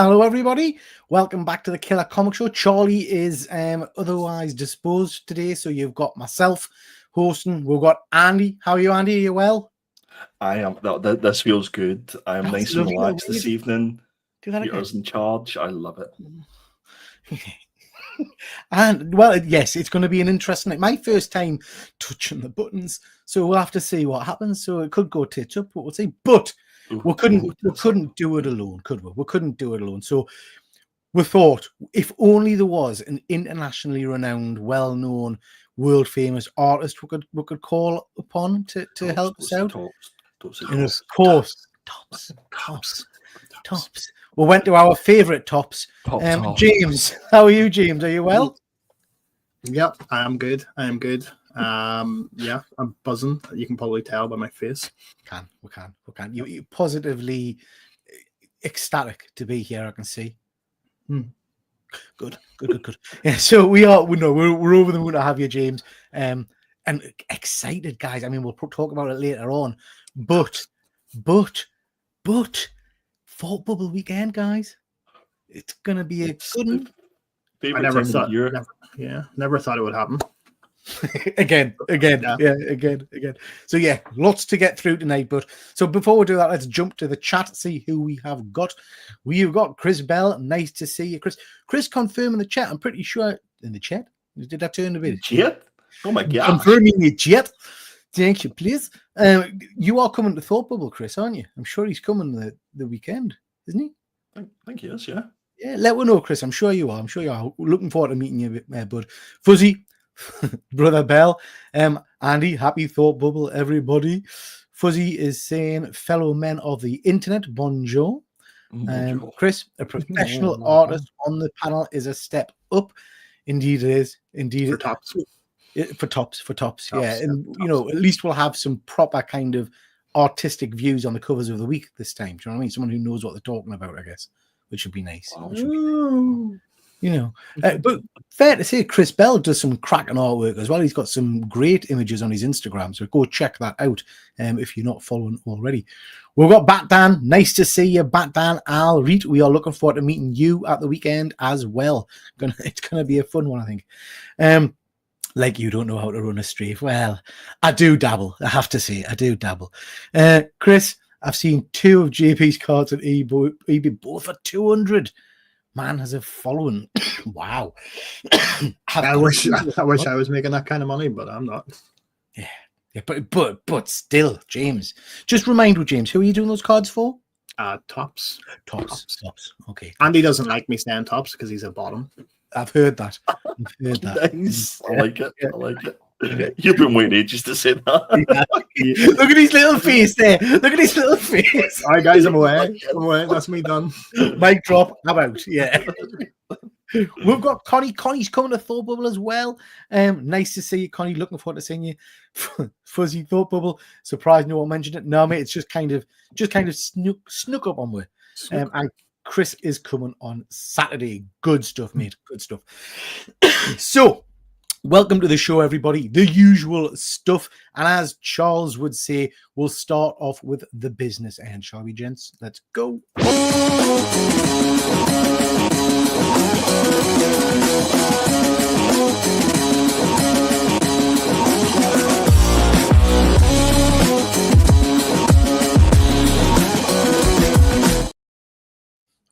hello everybody. Welcome back to the Killer Comic Show. Charlie is otherwise disposed today, so you've got myself hosting. We've got Andy. How are you, Andy? Are you well? I am. This feels good. I am That's nice and lovely. relaxed this evening. Do that again. Peter's in charge. I love it. And well, yes, it's going to be an interesting night. My first time touching the buttons, so we'll have to see what happens. So it could go tits up, but we'll see. But we couldn't do it alone, could we? We couldn't do it alone. So we thought, if only there was an internationally renowned, well-known, world-famous artist we could call upon to help us out. And of course, tops. We went to our favourite tops. James, how are you, James? Are you well? Yep, I am good. Yeah, I'm buzzing. You can probably tell by my face. We can. You're positively ecstatic to be here, I can see. Good. Yeah, so we're over the moon to have you, James. And excited, guys. I mean, we'll talk about it later on. But Thought Bubble weekend, guys. It's gonna be a good. I never thought it would happen. again. So yeah, lots to get through tonight. But so before we do that, let's jump to the chat, see who we have got. We've got Chris Bell. Nice to see you, Chris. Chris, confirm in the chat. I'm pretty sure in the chat. Did I turn a bit? Chat? Oh my god! Confirming the chat. Thank you, please. You are coming to Thought Bubble, Chris, aren't you? I'm sure he's coming the weekend, isn't he? I think he is, yeah. Yeah, let me know, Chris. I'm sure you are. Looking forward to meeting you a bit, bud. Fuzzy, Brother Bell, Andy, happy Thought Bubble, everybody. Fuzzy is saying, fellow men of the internet, bonjour. Chris, a professional artist on the panel is a step up. Indeed it is. Indeed. For tops. Yeah. And, at least we'll have some proper kind of artistic views on the covers of the week this time. Do you know what I mean? Someone who knows what they're talking about, I guess, which would be nice. But fair to say, Chris Bell does some cracking artwork as well. He's got some great images on his Instagram, so go check that out if you're not following already. We've got Bat Dan. Nice to see you, Bat Dan. Al Reed, we are looking forward to meeting you at the weekend as well. It's gonna be a fun one, I think. Like you don't know how to run a streak. Well, I do dabble. I have to say, I do dabble. Chris, I've seen 2 of JP's cards at eBay, both for 200. Man has a following. Wow. I wish I was making that kind of money, but I'm not. Yeah, but still, James. Just remind me, James, who are you doing those cards for? Tops. Okay. Andy doesn't like me saying tops because he's a bottom. I've heard that. Nice. I like it. You've been waiting ages to say that. Look at his little face there. All right, guys, I'm away. That's me done. Mic drop. How about? Yeah. We've got Connie. Connie's coming to Thought Bubble as well. Nice to see you, Connie. Looking forward to seeing you. Fuzzy Thought Bubble. Surprised no one mentioned it. No, mate. It's just kind of snuck up on me. And Chris is coming on Saturday. Good stuff, mate. Good stuff. So, welcome to the show, everybody. The usual stuff. And as Charles would say, we'll start off with the business end, shall we, gents? Let's go.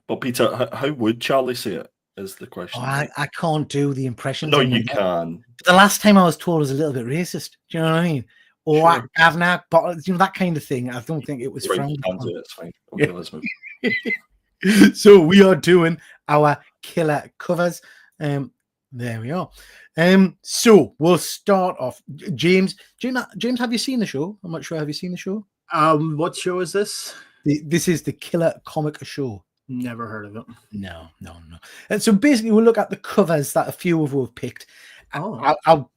But Peter, how would Charlie say it? Is the question. I can't do the impression. No, you can. The last time I was told was a little bit racist. Do you know what I mean? Or Sure. Gavna, but that kind of thing. I don't think it was Right, frowned you can upon. do it. It's fine. Okay, let's move. So we are doing our killer covers. There we are. So we'll start off. James, have you seen the show? I'm not sure. Have you seen the show? What show is this? This is the Killer Comic Show. Never heard of it. No. And so basically, we'll look at the covers that a few of you have picked. I'll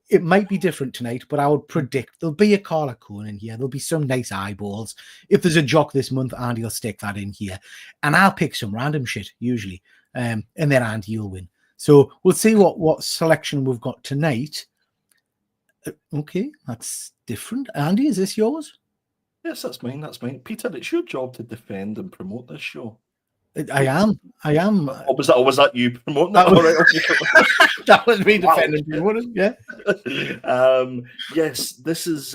it might be different tonight, but I would predict there'll be a Carla Coon in here. There'll be some nice eyeballs. If there's a jock this month, Andy will stick that in here, and I'll pick some random shit usually, and then Andy will win. So we'll see what selection we've got tonight. Okay, that's different. Andy, is this yours? Yes, that's mine. Peter, it's your job to defend and promote this show. I am. Or was that you promoting That that? was- All right, okay. That was me Wow. defending you, wasn't it? Yeah. Yes, this is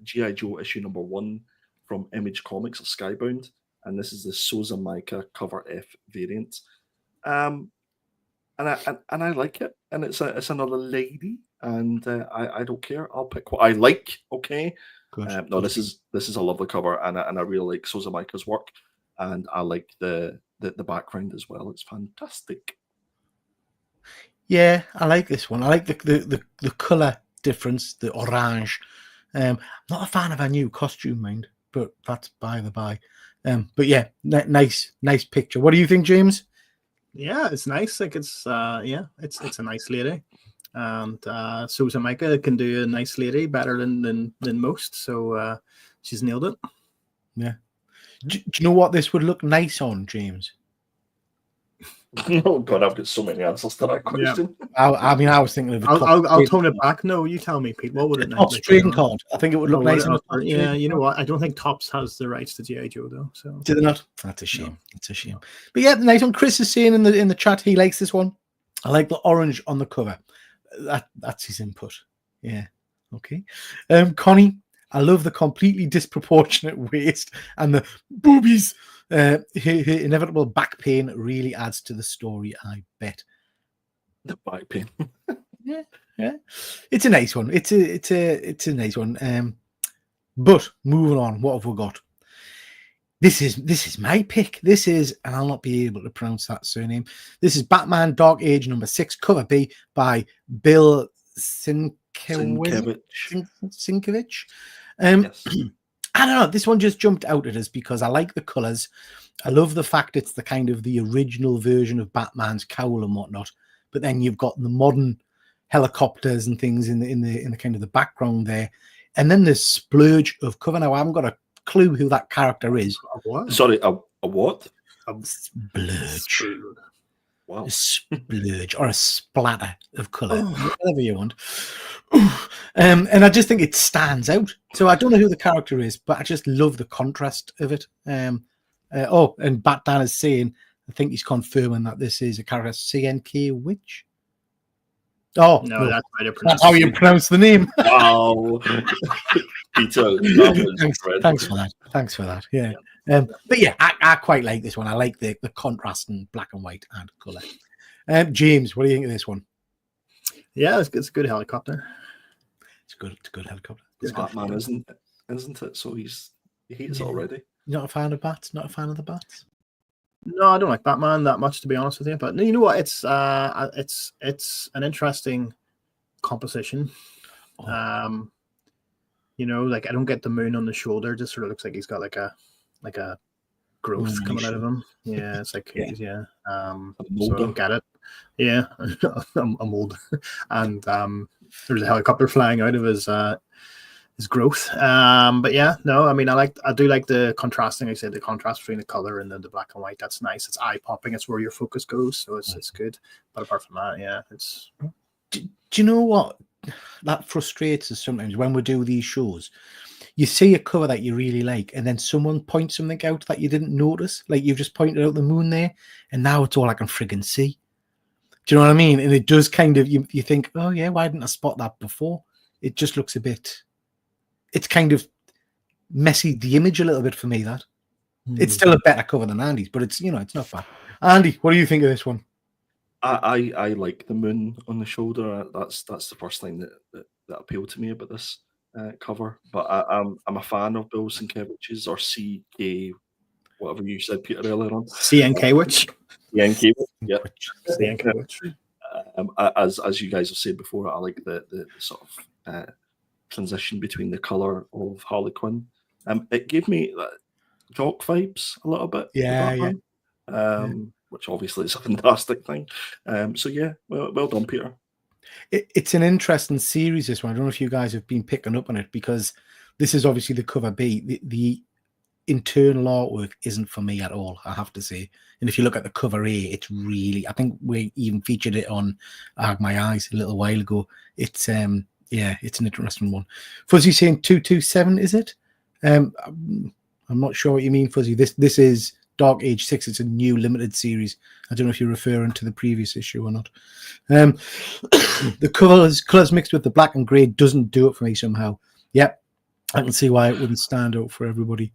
G.I. Joe issue number 1 from Image Comics of Skybound, and this is the Souza Micah cover F variant. And I like it, and it's another lady, and I don't care. I'll pick what I like. Okay. Good. No, this is a lovely cover, and I really like Souza Micah's work, and I like the background as well. It's fantastic. Yeah, I like this one. I like the color difference, the orange. I'm not a fan of a new costume, mind, but that's by the by. But yeah, nice picture. What do you think, James? Yeah, it's nice. Like it's it's a nice lady, and Souza Micah can do a nice lady better than most. So she's nailed it. Yeah. Do you know what this would look nice on, James? Oh God, I've got so many answers to that question. I mean, I was thinking of. I'll tone it back. No, you tell me, Pete. What would it Topps trading card. I think it would look nice. Yeah, you know what? I don't think Topps has the rights to G.I. Joe though. So do they not? That's a shame. It's a shame. But yeah, nice one. Chris is saying in the chat he likes this one. I like the orange on the cover. That's his input. Yeah. Okay. Connie, I love the completely disproportionate waist and the boobies. Her inevitable back pain really adds to the story, I bet. The back pain. Yeah. It's a nice one. It's a nice one. But moving on, what have we got? This is my pick. This is, and I'll not be able to pronounce that surname. This is Batman Dark Age number 6, cover B by Bill Sienkiewicz. Yes. I don't know. This one just jumped out at us because I like the colors. I love the fact it's the kind of the original version of Batman's cowl and whatnot. But then you've got the modern helicopters and things in the kind of the background there, and then this splurge of cover. Now I haven't got a clue who that character is. what? Sorry, a what? A splurge. Wow. A splurge or a splatter of colour, whatever you want. And I just think it stands out. So I don't know who the character is, but I just love the contrast of it. And Bat Dan is saying, I think he's confirming that this is a character Sienkiewicz. Oh No, that's right. that's how you pronounce the name. Wow. Peter, Thanks for that. Yeah. But yeah, I quite like this one. I like the contrast in black and white and colour. James, what do you think of this one? Yeah, it's a good helicopter. It's a good helicopter. It's Batman, isn't it? So he's already. You're not a fan of bats? Not a fan of the bats? No, I don't like Batman that much, to be honest with you. But you know what? It's an interesting composition. You know, like I don't get the moon on the shoulder. It just sort of looks like he's got like a growth coming out of him. Yeah, it's like yeah. So I don't get it. Yeah, I'm old, and there's a helicopter flying out of his growth. But yeah, no, I mean, I do like the contrasting. I said the contrast between the color and the black and white. That's nice. It's eye popping. It's where your focus goes, so it's good. But apart from that, yeah, it's. Do you know what? That frustrates us sometimes when we do these shows. You see a cover that you really like, and then someone points something out that you didn't notice. Like you've just pointed out the moon there, and now it's all I can friggin' see. Do you know what I mean? And it does kind of, you think, oh yeah, why didn't I spot that before? It just looks a bit, it's kind of messy the image a little bit for me, that. It's still a better cover than Andy's, but it's, it's not bad. Andy, what do you think of this one? I like the moon on the shoulder. That's the first thing that appealed to me about this cover. But I'm a fan of Bill Sienkiewicz's, or CK, whatever you said, Peter, earlier on. Sienkiewicz. Sienkiewicz, yeah. Sienkiewicz. As you guys have said before, I like the sort of transition between the color of Harley Quinn. It gave me Jock vibes a little bit. Yeah. Which obviously is a fantastic thing. So yeah, well done, Peter. It's an interesting series, this one. I don't know if you guys have been picking up on it, because this is obviously the cover B. The internal artwork isn't for me at all, I have to say. And if you look at the cover A, it's really, I think we even featured it on My Eyes a little while ago. It's it's an interesting one. Fuzzy saying 227, is it? I'm not sure what you mean, Fuzzy. This is Dark Age 6. It's a new limited series. I don't know if you're referring to the previous issue or not. The colours mixed with the black and grey doesn't do it for me somehow. Yep, I can see why it wouldn't stand out for everybody.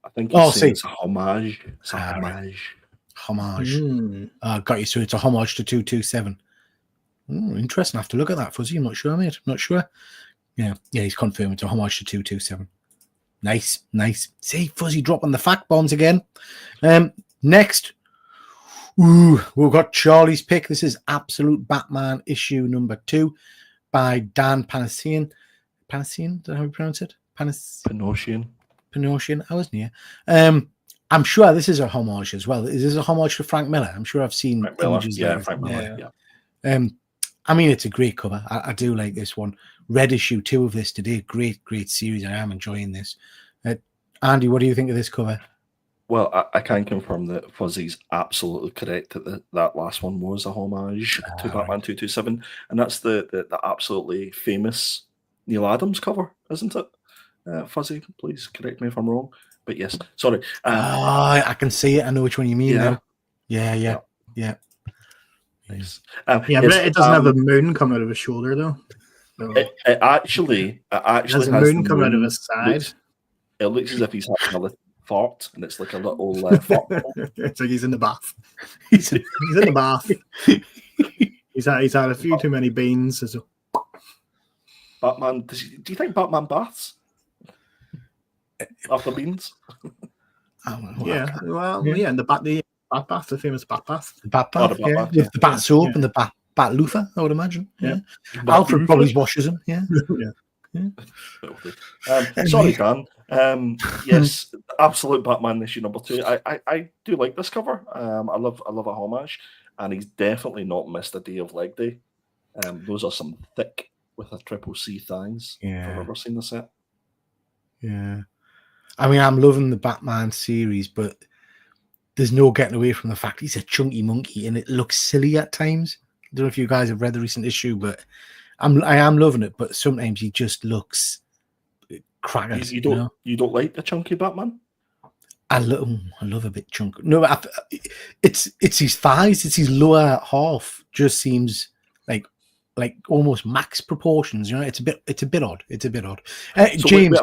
I think he's saying it's a homage. It's a homage. Homage. Got you. So it's a homage to 227. Interesting. I have to look at that, Fuzzy. I'm not sure, mate. I'm not sure. Yeah, he's confirmed it's a homage to 227. Nice. See, Fuzzy dropping the fact bombs again. Next, we've got Charlie's pick. This is Absolute Batman issue number 2 by Dan Panosian. Panosian? Is that how you pronounce it? Panosian. I was near. I'm sure this is a homage as well. Is this a homage to Frank Miller? I'm sure I've seen images. Yeah, Frank Miller. Yeah. I mean, it's a great cover. I do like this one. Read issue 2 of this today. Great series. I am enjoying this. Andy, what do you think of this cover? Well, I can confirm that Fuzzy's absolutely correct that that last one was a homage to Batman 227, and that's the absolutely famous Neil Adams cover, isn't it? Fuzzy, please correct me if I'm wrong. But yes, sorry. I can see it. I know which one you mean now. Yeah. Nice. But it doesn't have a moon coming out of his shoulder, though. So it actually has a moon coming out of his side. It looks as if he's having a little fart, and it's like a little fart bubble. It's like he's in the bath. He's in the bath. He's had a few too many beans. So. Batman, do you think Batman baths after beans? Yeah, and the bat bath, the famous bat bath. The bat bath, with the bat soap and the bat loofah, I would imagine. Yeah. Alfred probably washes him. Yeah. Sorry, Dan. Yes, Absolute Batman issue number 2. I do like this cover. I love a homage, and he's definitely not missed a day of leg day. Those are some thick with a triple C thighs. If I've ever seen the set. Yeah, I mean, I'm loving the Batman series, but there's no getting away from the fact he's a chunky monkey, and it looks silly at times. I don't know if you guys have read the recent issue, but I am loving it. But sometimes he just looks cracking. You don't like the chunky Batman? I love a bit chunky. No, it's his thighs. It's his lower half. Just seems like almost max proportions. You know, it's a bit odd. So James,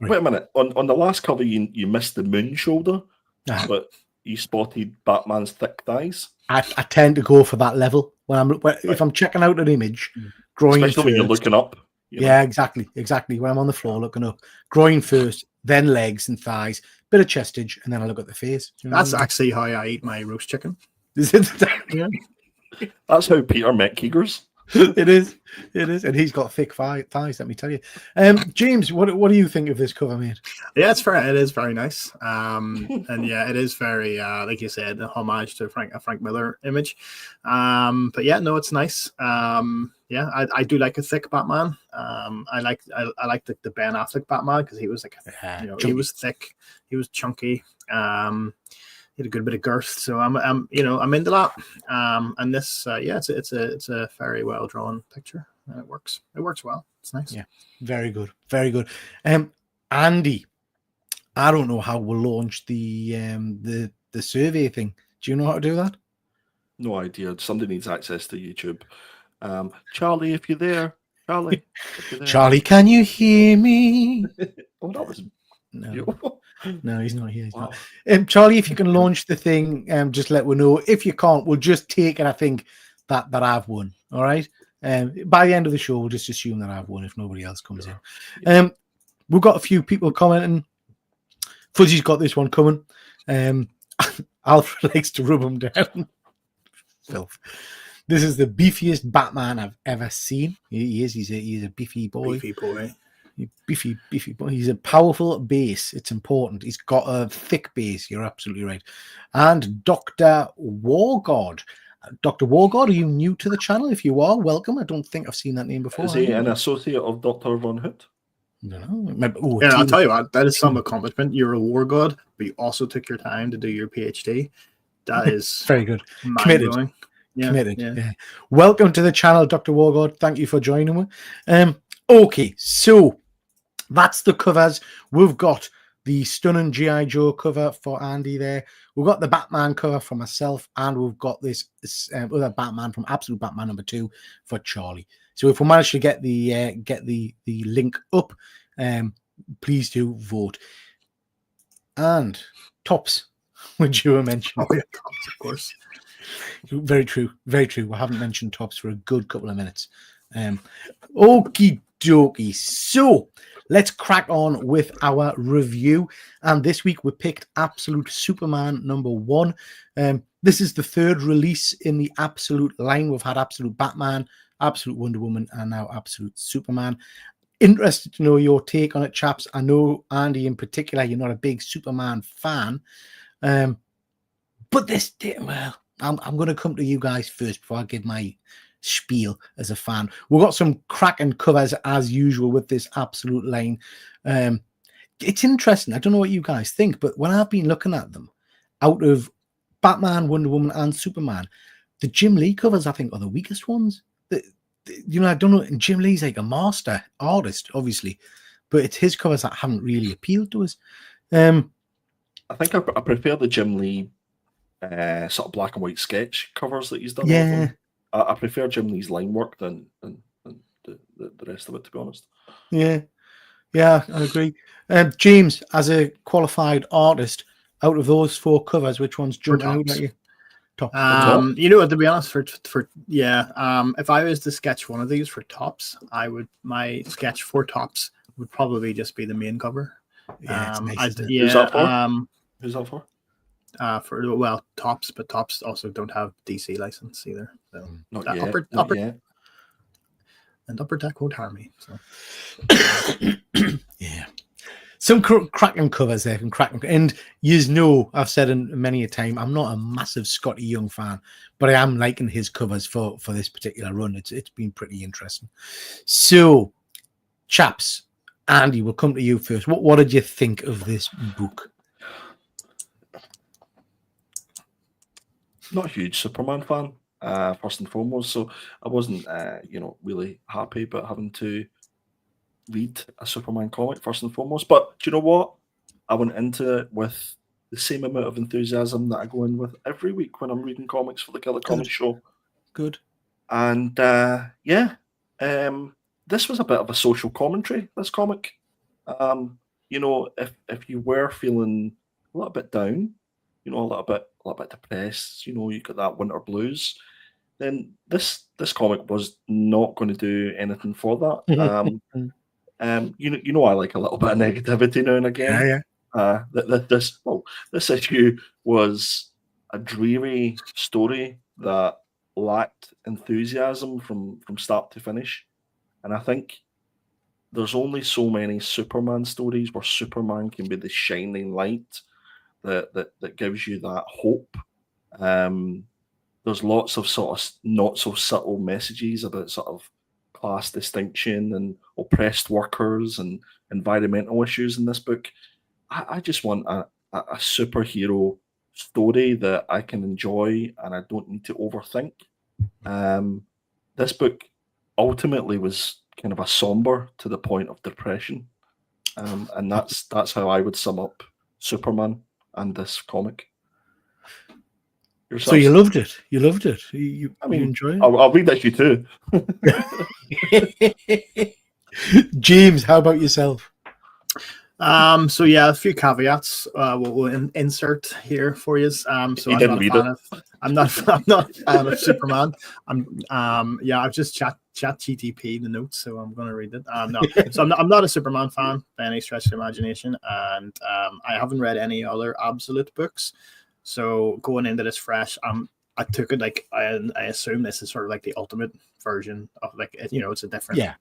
wait a minute. On the last cover, you missed the moon shoulder, but you spotted Batman's thick thighs. I tend to go for that level if I'm checking out an image, groin especially first. When you're looking up. Yeah, exactly. When I'm on the floor looking up, groin first, then legs and thighs, bit of chestage, and then I look at the face. You know That's actually how I eat my roast chicken. Is it? Yeah. That's how Peter met Keegers. It is, and he's got thick thighs. Let me tell you, James. What do you think of this cover, mate? Yeah, it is very nice, and yeah, it is very like you said, a homage to a Frank Miller image. But yeah, no, it's nice. Yeah, I do like a thick Batman. I like the Ben Affleck Batman because he was like, he was thick, he was chunky. He had a good bit of girth, so I'm into that. And this, it's a very well drawn picture, and it works well. It's nice. Yeah, very good. Andy, I don't know how we'll launch the survey thing. Do you know how to do that? No idea. Somebody needs access to YouTube. Charlie, if you're there, Charlie, can you hear me? Oh, that was No, he's not here. Charlie, if you can launch the thing, just let me know. If you can't, we'll just take it. I think that I've won. All right. By the end of the show, we'll just assume that I've won if nobody else comes in. We've got a few people commenting. Fuzzy's got this one coming. Alfred likes to rub him down. Filth. This is the beefiest Batman I've ever seen. He is. He's a beefy boy. Beefy boy. He's a powerful base. It's important. He's got a thick base. You're absolutely right. And Dr. Wargod. Dr. Wargod, are you new to the channel? If you are, welcome. I don't think I've seen that name before. Is he an associate of Dr. Von Hood? No. I'll tell you what, that is some accomplishment. You're a war god, but you also took your time to do your PhD. That is very good. Committed. Committed. Yeah. Welcome to the channel, Dr. Wargod. Thank you for joining me. Okay, so that's the covers. We've got the stunning G.I. Joe cover for Andy there. We've got the Batman cover for myself, and we've got this other Batman from Absolute Batman #2 for Charlie. So if we manage to get the link up, please do vote. And Tops, which you were mentioning. Oh yeah, Tops, of course. Very true, very true. We haven't mentioned Tops for a good couple of minutes. Okie dokie. So let's crack on with our review. And this week we picked Absolute Superman #1. This is the third release in the Absolute line. We've had Absolute Batman, Absolute Wonder Woman, and now Absolute Superman. Interested to know your take on it, chaps. I know, Andy, in particular, you're not a big Superman fan. But this, well, I'm going to come to you guys first before I give my spiel as a fan. We've got some cracking covers as usual with this Absolute line. It's interesting. I don't know what you guys think, but when I've been looking at them, out of Batman, Wonder Woman, and Superman, the Jim Lee covers, I think, are the weakest ones. I don't know. And Jim Lee's like a master artist, obviously, but it's his covers that haven't really appealed to us. I think I prefer the Jim Lee sort of black and white sketch covers that he's done. Yeah. I prefer Jim Lee's line work than the rest of it, to be honest. Yeah, I agree. James, as a qualified artist, out of those 4 covers, which one's jumping out at you? Top. You know what? To be honest, if I was to sketch one of these for Tops, my sketch for Tops would probably just be the main cover. Yeah, it's nice, Who's that for? Who's that for? For Tops, but Tops also don't have DC license either. So Not yet. Upper yet. And Upper Deck won't harm me. So. Yeah, some cracking covers there, and I've said in many a time, I'm not a massive Scotty Young fan, but I am liking his covers for this particular run. It's been pretty interesting. So, chaps, Andy, we'll come to you first. What did you think of this book? Not a huge Superman fan, first and foremost, so I wasn't, really happy about having to read a Superman comic first and foremost. But do you know what? I went into it with the same amount of enthusiasm that I go in with every week when I'm reading comics for the Killer Comics Show. Good. And this was a bit of a social commentary, this comic. If you were feeling a little bit down, a little bit depressed, you got that winter blues, then this comic was not going to do anything for that. I like a little bit of negativity now and again. Yeah. This issue was a dreary story that lacked enthusiasm from start to finish, and I think there's only so many Superman stories where Superman can be the shining light that gives you that hope. There's lots of sort of not so subtle messages about sort of class distinction and oppressed workers and environmental issues in this book. I just want a superhero story that I can enjoy and I don't need to overthink. This book ultimately was kind of a somber to the point of depression, and that's how I would sum up Superman and this comic. Yourself? So you loved it. You enjoyed it. I'll read that you too. James, how about yourself? A few caveats we'll insert here for you. I'm not a fan of Superman. I've just chat GTP the notes, so I'm going to read it. So I'm not a Superman fan by any stretch of the imagination, and I haven't read any other Absolute books. So going into this fresh, I took it like I assume this is sort of like the ultimate version of it's a different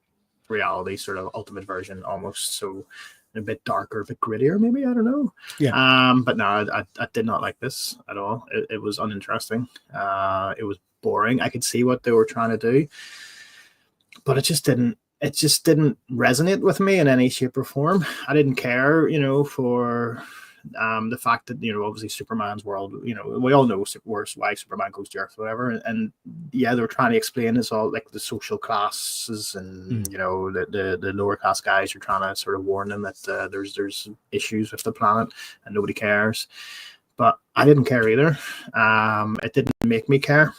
reality, sort of ultimate version almost. So a bit darker, a bit grittier, maybe, I don't know. But no, I did not like this at all. It was uninteresting. It was boring. I could see what they were trying to do, but it just didn't resonate with me in any shape or form. I didn't care, for The fact that, obviously Superman's world, we all know why Superman goes to Earth, whatever. And yeah, they're trying to explain this all like the social classes and the lower class guys are trying to sort of warn them that there's issues with the planet and nobody cares. But I didn't care either. It didn't make me care.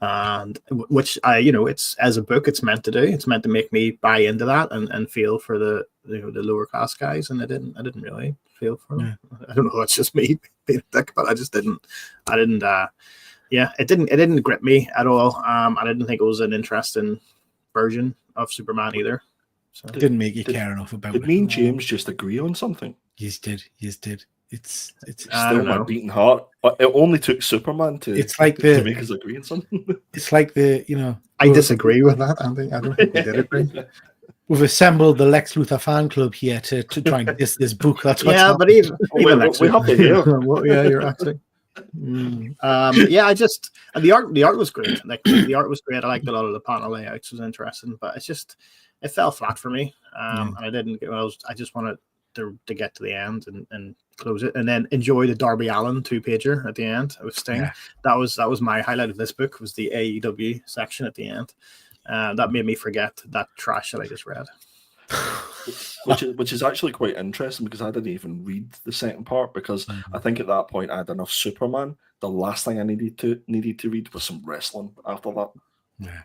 And which it's, as a book, it's meant to do. It's meant to make me buy into that and feel for the lower class guys, and I didn't really feel for them. I don't know, it's just me being a dick, but I didn't it didn't grip me at all. I didn't think it was an interesting version of Superman either. So it didn't make you care enough about it. Did me and James just agree on something? Yes, did. It's still my beating heart. It only took Superman to make us agree on something. It's like I disagree with that, Andy. I don't think we did agree. We've assembled the Lex Luthor fan club here to try and diss this book. That's what's but even Lex we have to hear. Yeah, you're actually. The art was great. Like the art was great. I liked a lot of the panel layouts. It was interesting, but it fell flat for me. And I didn't get. I just wanted to get to the end and close it, and then enjoy the Darby Allin 2-pager at the end with Sting. Yeah. That was my highlight of this book, was the AEW section at the end. That made me forget that trash that I just read. which is actually quite interesting, because I didn't even read the second part, because I think at that point I had enough Superman. The last thing I needed to read was some wrestling after that. Yeah.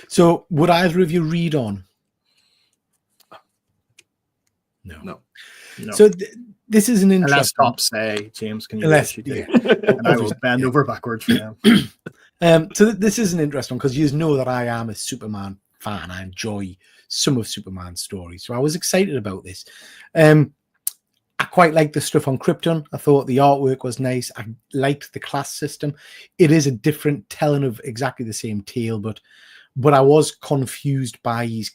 So would either of you read on? No. So this is an interesting. Unless Top say, James, can you? And I will bend over backwards for them. So this is an interesting one, because you know that I am a Superman fan. I enjoy some of Superman's stories, so I was excited about this. I quite liked the stuff on Krypton. I thought the artwork was nice. I liked the class system. It is a different telling of exactly the same tale, but I was confused by his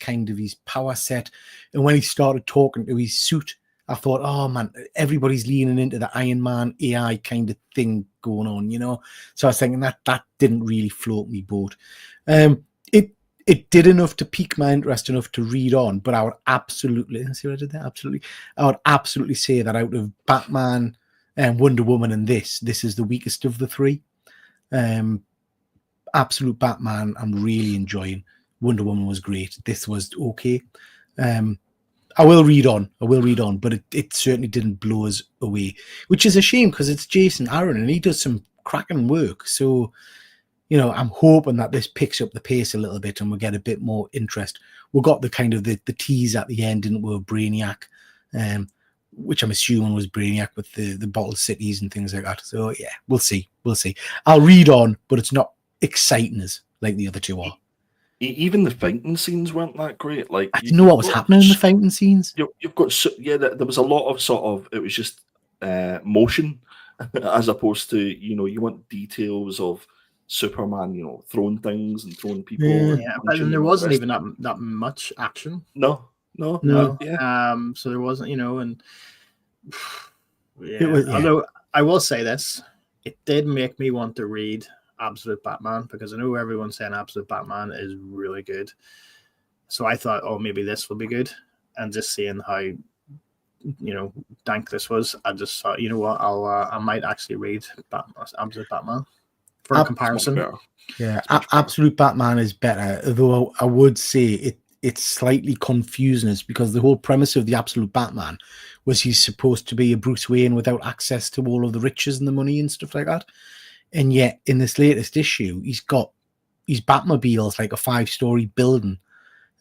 power set. And when he started talking to his suit, I thought, oh man, everybody's leaning into the Iron Man AI kind of thing going on, So I was thinking that didn't really float me boat. It did enough to pique my interest enough to read on, but I would absolutely, see what I did there? Absolutely. I would absolutely say that out of Batman and Wonder Woman and this is the weakest of the three. Absolute Batman, I'm really enjoying. Wonder Woman was great. This was okay. I will read on, but it certainly didn't blow us away, which is a shame, because it's Jason Aaron and he does some cracking work. So, I'm hoping that this picks up the pace a little bit and we'll get a bit more interest. We got the kind of the tease at the end, didn't we, of Brainiac, which I'm assuming was Brainiac with the bottled cities and things like that. So yeah, we'll see. I'll read on, but it's not exciting as like the other two are. Even the fighting scenes weren't that great. Like, I didn't know what was happening in the fighting scenes. You've got there was a lot of sort of, it was just motion, as opposed to you want details of Superman, throwing things and throwing people. Yeah, but there wasn't even that much action. No. Yeah. So there wasn't, and yeah. Although I will say this, it did make me want to read Absolute Batman, because I know everyone's saying Absolute Batman is really good. So I thought, oh, maybe this will be good. And just seeing how, dank this was, I just thought, you know what, I might actually read Absolute Batman for a comparison. Yeah, Absolute Batman is better, although I would say it's slightly confusing us, because the whole premise of the Absolute Batman was he's supposed to be a Bruce Wayne without access to all of the riches and the money and stuff like that. And yet, in this latest issue, he's got his Batmobiles like a 5-story building,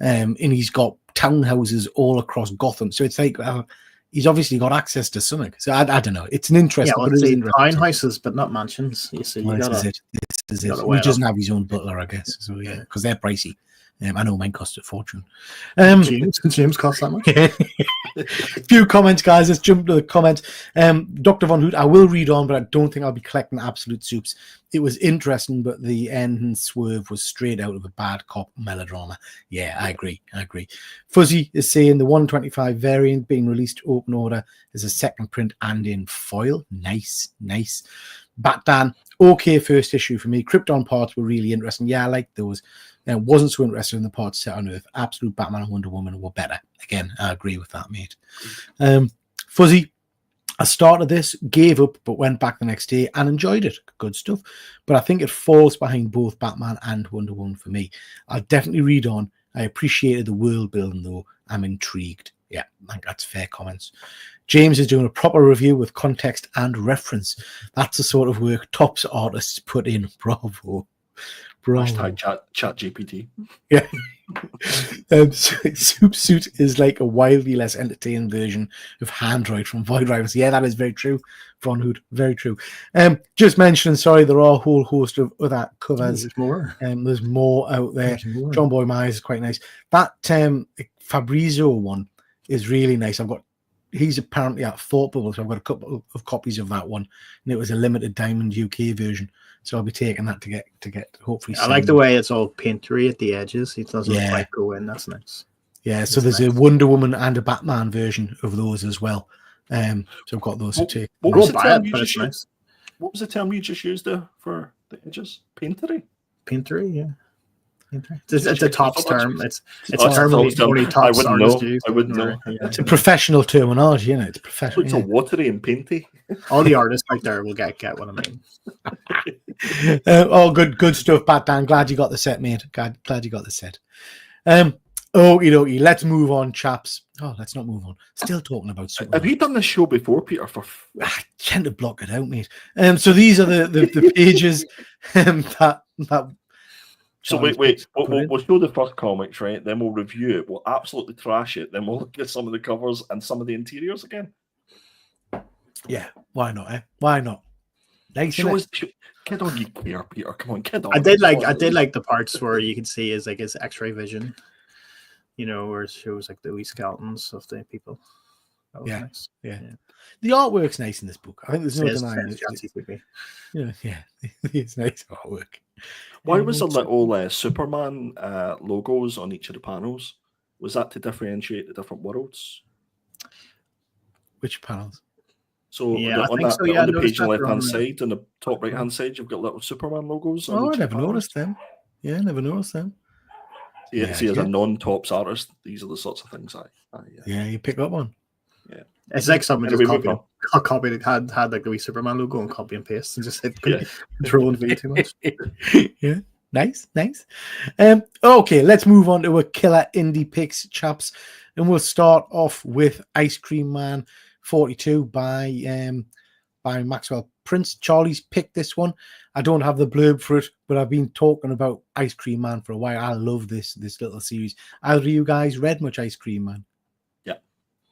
and he's got townhouses all across Gotham. So it's like he's obviously got access to something. So I don't know. It's an interesting. Yeah, well, townhouses, but not mansions. You see, this is it. He doesn't have his own butler, I guess. So yeah, because they're pricey. I know mine cost a fortune. James cost that much. A few comments, guys. Let's jump to the comments. Dr. Von Hoot, I will read on, but I don't think I'll be collecting Absolute Soups. It was interesting, but the end and swerve was straight out of a bad cop melodrama. Yeah, I agree. Fuzzy is saying the 125 variant being released open order is a second print and in foil. Nice. Batman, okay first issue for me. Krypton parts were really interesting. Yeah, I liked those. Wasn't so interested in the parts set on Earth. Absolute Batman and Wonder Woman were better. Again, I agree with that, mate. Fuzzy, I started this, gave up, but went back the next day and enjoyed it. Good stuff. But I think it falls behind both Batman and Wonder Woman for me. I'll definitely read on. I appreciated the world building, though. I'm intrigued. Yeah, I think that's fair comments. James is doing a proper review with context and reference. That's the sort of work tops artists put in. Bravo. Hashtag chat GPT. Yeah. Soup Suit is like a wildly less entertaining version of Handroid from Void Rivals. Yeah, that is very true. Von Hood, very true. Just mentioning, sorry, there are a whole host of other covers. There's more. There's more out there. More. John Boy Myers is quite nice. That Fabrizio one is really nice. He's apparently at Thought Bubble, so I've got a couple of copies of that one, and it was a limited Diamond UK version. So I'll be taking that to get hopefully. I like the way it's all paintery at the edges. It doesn't quite go in. That's nice. Yeah, so there's a Wonder Woman and a Batman version of those as well. So I've got those to take. What was the term you just used there for the edges? Paintery? Paintery, yeah. It's a tops term. It's a term only tops I wouldn't artists know. use. I wouldn't know. It's a professional terminology, isn't it? It's professional. It's a watery and painty. All the artists out there will get what I mean. All good stuff, Bat Dan. Glad you got the set, mate. Glad you got the set. Okie dokie. Let's move on, chaps. Oh, let's not move on. Still talking about Superman. Have you done this show before, Peter? I tend to block it out, mate. So these are the pages that. So wait. We'll show the first comics, right? Then we'll review it. We'll absolutely trash it. Then we'll look at some of the covers and some of the interiors again. Yeah, why not? Why not? Nice. Kid on you care, Peter. Come on, kid on. I did like the parts where you can see his X-ray vision. You know, where it shows like the wee skeletons of the people. That was nice. Yeah. The artwork's nice in this book. I think there's no denying it. Yeah, it's nice artwork. Why was there little Superman logos on each of the panels? Was that to differentiate the different worlds? Which panels? So on the page on the left-hand side, on the top right-hand side, you've got little Superman logos. Oh, I never noticed them. Yeah, never noticed them. See, as a non-tops artist, these are the sorts of things you pick up on. Yeah. It's like someone just copied had like the wee Superman logo and copy and paste and just hit control and V too much. Yeah, nice. Okay, let's move on to a killer indie picks, chaps, and we'll start off with Ice Cream Man 42 by Maxwell Prince. Charlie's picked this one. I don't have the blurb for it, but I've been talking about Ice Cream Man for a while. I love this little series. Either of you guys read much Ice Cream Man?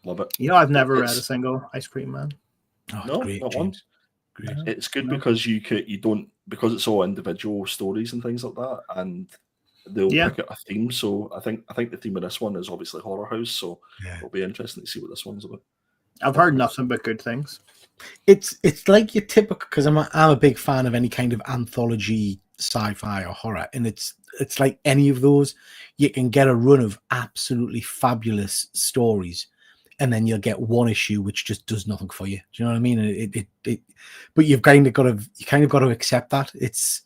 Love it. You know, I've never read a single Ice Cream Man. Oh, no, great, not one. Great. It's good because you don't, because it's all individual stories and things like that, and they'll pick out a theme. So I think the theme of this one is obviously Horror House. So it'll be interesting to see what this one's about. I've heard nothing but good things. It's like your typical, because I'm a big fan of any kind of anthology sci-fi or horror, and it's like any of those. You can get a run of absolutely fabulous stories, and then you'll get one issue which just does nothing for you. Do you know what I mean? But you've kind of got to accept that it's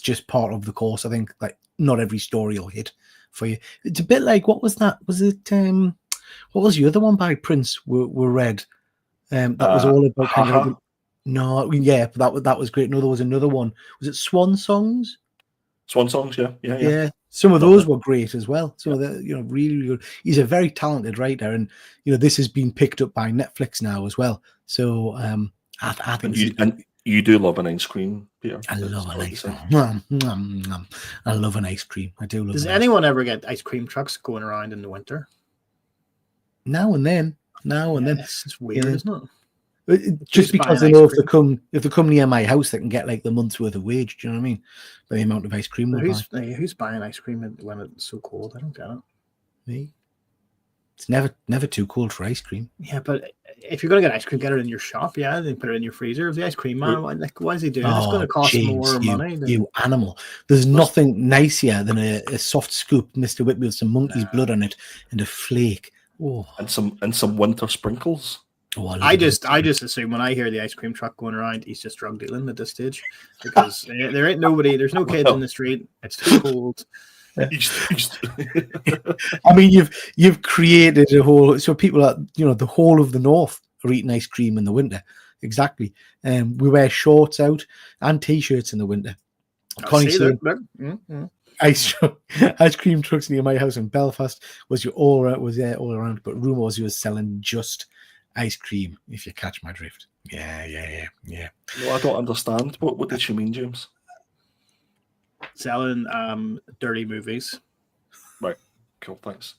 just part of the course. I think like not every story will hit for you. It's a bit like, what was that? Was it what was the other one by Prince we read? That was all about kind of but that was great. No, there was another one. Was it Swan Songs? Swan Songs, yeah. Some of those were great as well. So really, really good. He's a very talented writer, and this has been picked up by Netflix now as well. So I think you do love an ice cream, Peter. I love an ice cream. I love an ice cream. I do love. Does anyone ever get ice cream trucks going around in the winter? Now and then. It's weird, isn't it? Just because they know if they come near my house, they can get like the month's worth of wage. Do you know what I mean? By the amount of ice cream. Who's buying ice cream when it's so cold? I don't get it. Me. It's never too cold for ice cream. Yeah, but if you're gonna get ice cream, get it in your shop. Yeah, then put it in your freezer. If the ice cream man, why is he doing? It's going to cost more money. You animal. There's nothing nicer than a soft scoop, Mr. Whitby, with some monkey's blood on it and a flake. Oh, and some winter sprinkles. Oh, I just assume when I hear the ice cream truck going around, he's just drug dealing at this stage, because there ain't nobody, there's no kids in the street. It's too cold. I mean, you've created a whole, so people are, the whole of the north are eating ice cream in the winter. Exactly. We wear shorts out and t-shirts in the winter. Connie saying, ice cream trucks near my house in Belfast was there all around, but rumor was he was selling just ice cream, if you catch my drift. Yeah. No, I don't understand. What did she mean, James? Selling dirty movies. Right. Cool, thanks.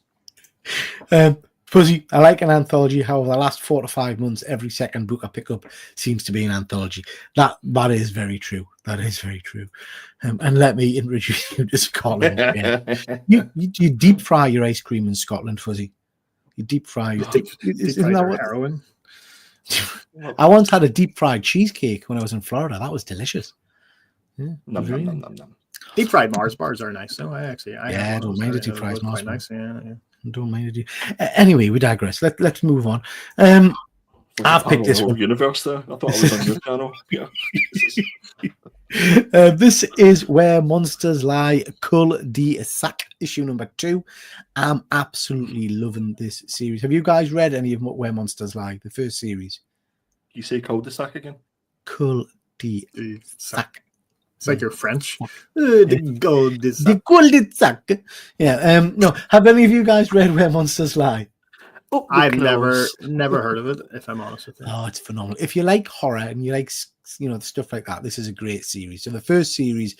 Fuzzy, I like an anthology. However, the last 4 to 5 months, every second book I pick up seems to be an anthology. That is very true. That is very true. And let me introduce you to Scotland. You deep fry your ice cream in Scotland, Fuzzy. You deep fry. Isn't that what? Heroin. I once had a deep fried cheesecake when I was in Florida. That was delicious. Yeah, Nom. Deep fried Mars bars are nice, though. I don't mind the deep fried Mars bars. Nice, yeah. Don't mind it. Anyway, we digress. Let's move on. I've picked this one. Universe there. I thought I was on your channel. Yeah. This is Where Monsters Lie, Cul de Sac, issue number 2. I'm absolutely loving this series. Have you guys read any of Where Monsters Lie, the first series? You say cul-de-sac again? Cul de Sac. It's like you're French. The cul-de-sac. Yeah. No. Have any of you guys read Where Monsters Lie? I've never heard of it, if I'm honest with you. Oh, it's phenomenal. If you like horror and you like, stuff like that, this is a great series. So the first series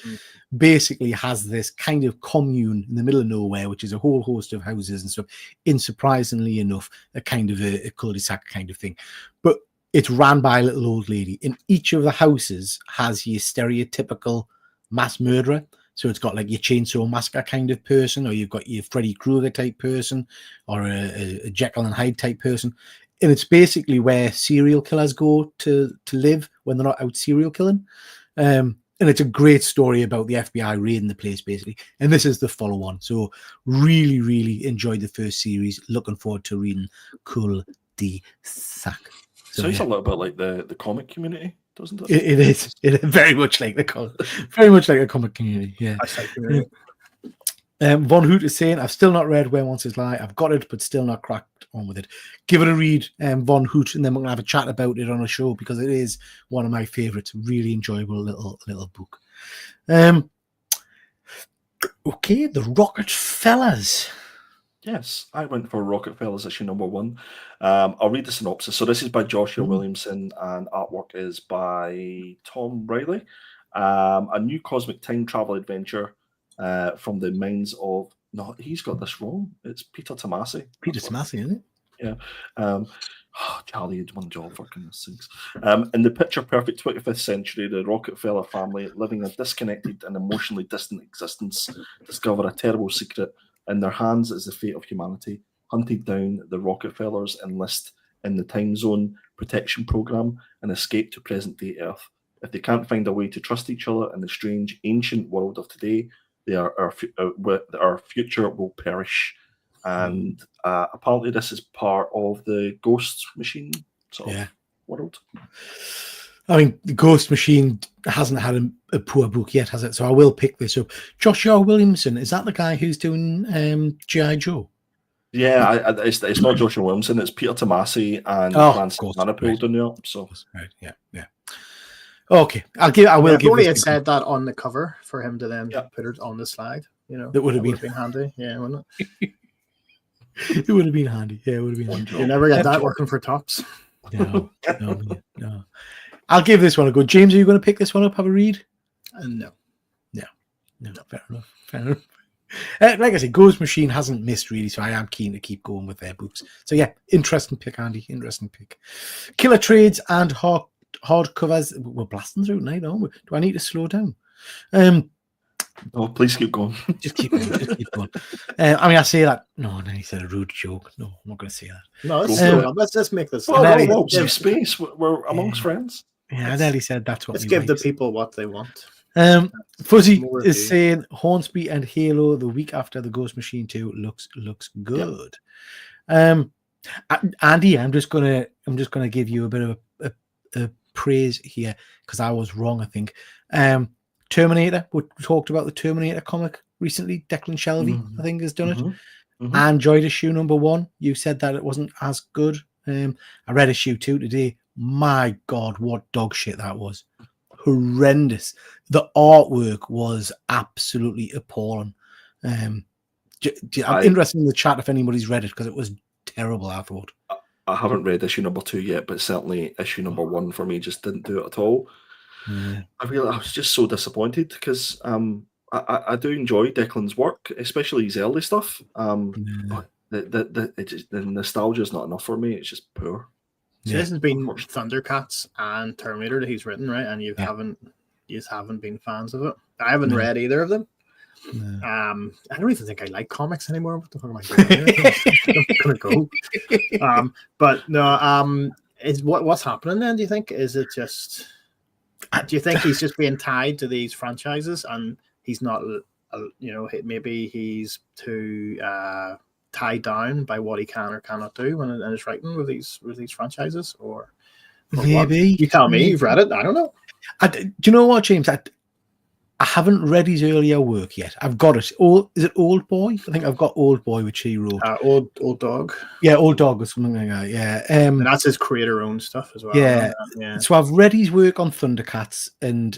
basically has this kind of commune in the middle of nowhere, which is a whole host of houses and stuff. Surprisingly enough, a kind of a cul-de-sac kind of thing. But it's ran by a little old lady. In each of the houses has your stereotypical mass murderer. So it's got like your Chainsaw Massacre kind of person, or you've got your Freddy Krueger type person, or a Jekyll and Hyde type person. And it's basically where serial killers go to live when they're not out serial killing. And it's a great story about the FBI raiding the place, basically. And this is the follow-on. So really, really enjoyed the first series. Looking forward to reading Cul de Sac. Sounds a little bit like the comic community, doesn't it? It is. It is very much like the comic community. Yeah. Von Hoot is saying, I've still not read Where Monsters Lie. I've got it, but still not cracked on with it. Give it a read, Von Hoot, and then we're gonna have a chat about it on a show because it is one of my favorites. Really enjoyable little book. Okay, the Rocket Fellas. Yes, I went for Rocket Fellas issue number 1. I'll read the synopsis. So this is by Joshua Williamson, and artwork is by Tom Riley. A new cosmic time travel adventure from the minds of... No, he's got this wrong. It's Peter Tomasi. Peter Tomasi, isn't it? Yeah. Charlie had one job for goodness sakes. In the picture-perfect 25th century, the Rockefeller family, living a disconnected and emotionally distant existence, discover a terrible secret. In their hands is the fate of humanity. Hunted down, the Rockefellers enlist in the time zone protection program and escape to present-day Earth. If they can't find a way to trust each other in the strange, ancient world of today, our future will perish. And apparently this is part of the Ghost Machine sort of world. I mean, the Ghost Machine hasn't had a poor book yet, has it? So I will pick this up. Joshua Williamson, is that the guy who's doing G.I. Joe? Yeah, it's not Joshua Williamson. It's Peter Tomasi and Francis Manapul doing it. So right, yeah. Okay, I will give. If only had said that on the cover for him to then put it on the slide. That would have been handy. Yeah, wouldn't it? It would have been handy. Yeah, it would have been handy. You never get that working for Tops. No. I'll give this one a go. James, are you going to pick this one up? Have a read? No. Fair enough. Like I said, Ghost Machine hasn't missed really, so I am keen to keep going with their books. So yeah, interesting pick, Andy. Interesting pick. Killer Trades and hardcovers. We're blasting through tonight, aren't we? Do I need to slow down? Oh, please keep going. Just keep going. I mean, I say that. No, he said a rude joke. No, I'm not going to say that. No, let's make this. Safe space. We're amongst friends. Yeah, I nearly said that's what. Let's give the people what they want. Fuzzy is saying Hornsby and Halo the week after the Ghost Machine 2 looks good. Yep. Andy, I'm just gonna give you a bit of a praise here because I was wrong. I think Terminator. We talked about the Terminator comic recently. Declan Shelby, I think, has done it. I enjoyed issue number 1. You said that it wasn't as good I read issue 2 today. My God, what dog shit that was. Horrendous. The artwork was absolutely appalling. I'm interested in the chat if anybody's read it, because it was terrible, I thought. I haven't read issue number 2 yet, but certainly issue number 1 for me just didn't do it at all. Yeah. I was just so disappointed because I do enjoy Declan's work, especially his early stuff. But the nostalgia is not enough for me. It's just poor. So this has been Thundercats and Terminator that he's written, right? And you haven't been fans of it. I haven't read either of them. No. I don't even think I like comics anymore. What the fuck am I doing? I'm gonna go. But no. Is what's happening then? Do you think? Is it just? Do you think he's just being tied to these franchises and he's not? Maybe he's too tied down by what he can or cannot do in his writing with these franchises, or maybe what? You tell me. You've read it. I don't know. Do you know what, James? I haven't read his earlier work yet. I've got it. Is it Old Boy? I think I've got Old Boy, which he wrote. Old Dog. Yeah, Old Dog or something like that. Yeah, and that's his creator-owned stuff as well. Yeah. So I've read his work on Thundercats, and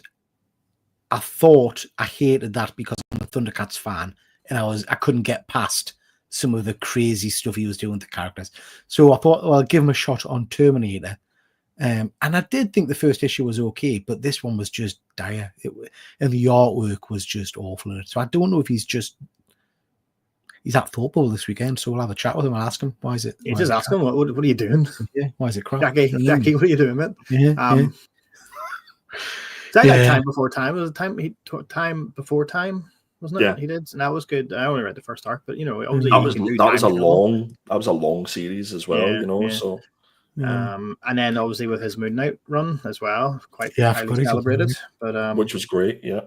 I thought I hated that because I'm a Thundercats fan, and I couldn't get past some of the crazy stuff he was doing to characters. So I thought, well, I'll give him a shot on Terminator. And I did think the first issue was okay, but this one was just dire. And the artwork was just awful in it. So I don't know if he's at football this weekend, so we'll have a chat with him and ask him why is it. You just ask him what are you doing? Yeah, why is it crap? Jackie, what are you doing, man? Yeah. That like Time Before Time was time before time, wasn't it? Yeah, he did, and that was good. I only read the first arc, but that was a long series as well. Yeah. So. And then obviously with his Moon Knight run as well, quite highly highly celebrated, but which was great. Yeah.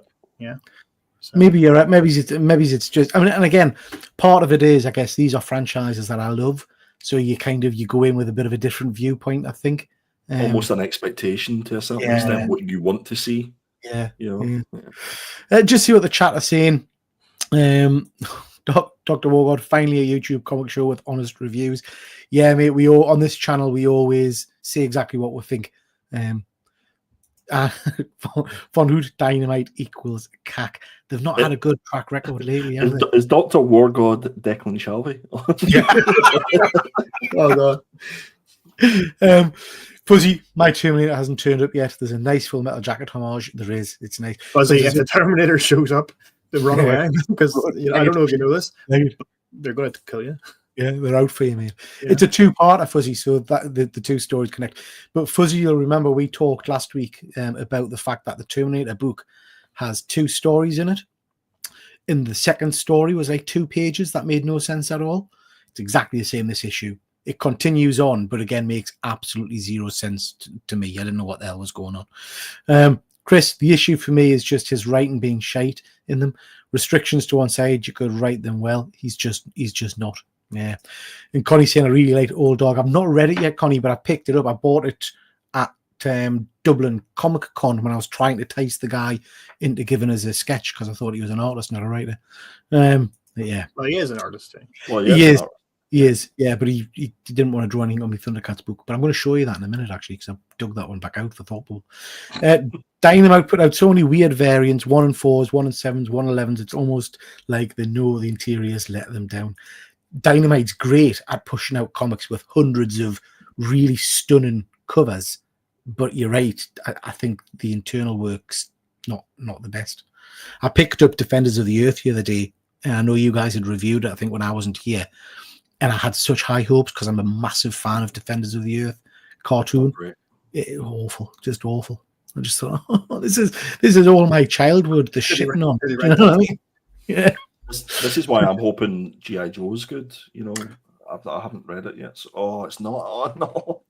So. Maybe you're right. Maybe it's just. I mean, and again, part of it is, I guess, these are franchises that I love, so you go in with a bit of a different viewpoint. I think almost an expectation to a certain extent, what you want to see. Yeah. Yeah. Just see what the chat are saying. Dr. Wargod, finally a YouTube comic show with honest reviews. Yeah, mate, on this channel, we always say exactly what we think. Von Hood Dynamite equals CAC. They've not had a good track record lately, have they? Is Dr. Wargod Declan Shalvey? Oh, God. Fuzzy, my Terminator hasn't turned up yet. There's a nice Full Metal Jacket homage. There is. It's nice. Fuzzy, if the Terminator shows up, they run away because I don't know if you know this. They're going to kill you. Yeah, they're out for you, mate. Yeah. It's a two-parter, Fuzzy, so that the two stories connect. But Fuzzy, you'll remember we talked last week about the fact that the Terminator book has 2 stories in it. And the second story was like 2 pages that made no sense at all. It's exactly the same this issue. It continues on, but again, makes absolutely zero sense to me. I didn't know what the hell was going on. Chris, the issue for me is just his writing being shite in them. Restrictions to one side, you could write them well. He's just not. Yeah. And Connie saying I really like Old Dog. I've not read it yet, Connie, but I picked it up. I bought it at Dublin Comic Con when I was trying to entice the guy into giving us a sketch because I thought he was an artist, not a writer. Yeah. Well, he is an artist. Well, he is. He is, yeah, but he didn't want to draw anything on my Thundercats book. But I'm going to show you that in a minute, actually, because I dug that one back out for Thoughtful. Dynamite put out so many weird variants, 1 and 4s, 1 and 7s, 1 and 11s. It's almost like they know the interiors let them down. Dynamite's great at pushing out comics with hundreds of really stunning covers. But you're right, I think the internal work's not the best. I picked up Defenders of the Earth the other day, and I know you guys had reviewed it, I think, when I wasn't here. And I had such high hopes because I'm a massive fan of Defenders of the Earth cartoon. Awful, just awful. I just thought, this is all my childhood. The shitting on. You know what I mean? Yeah. This is why I'm hoping G.I. Joe's good. I haven't read it yet. So, it's not. Oh no.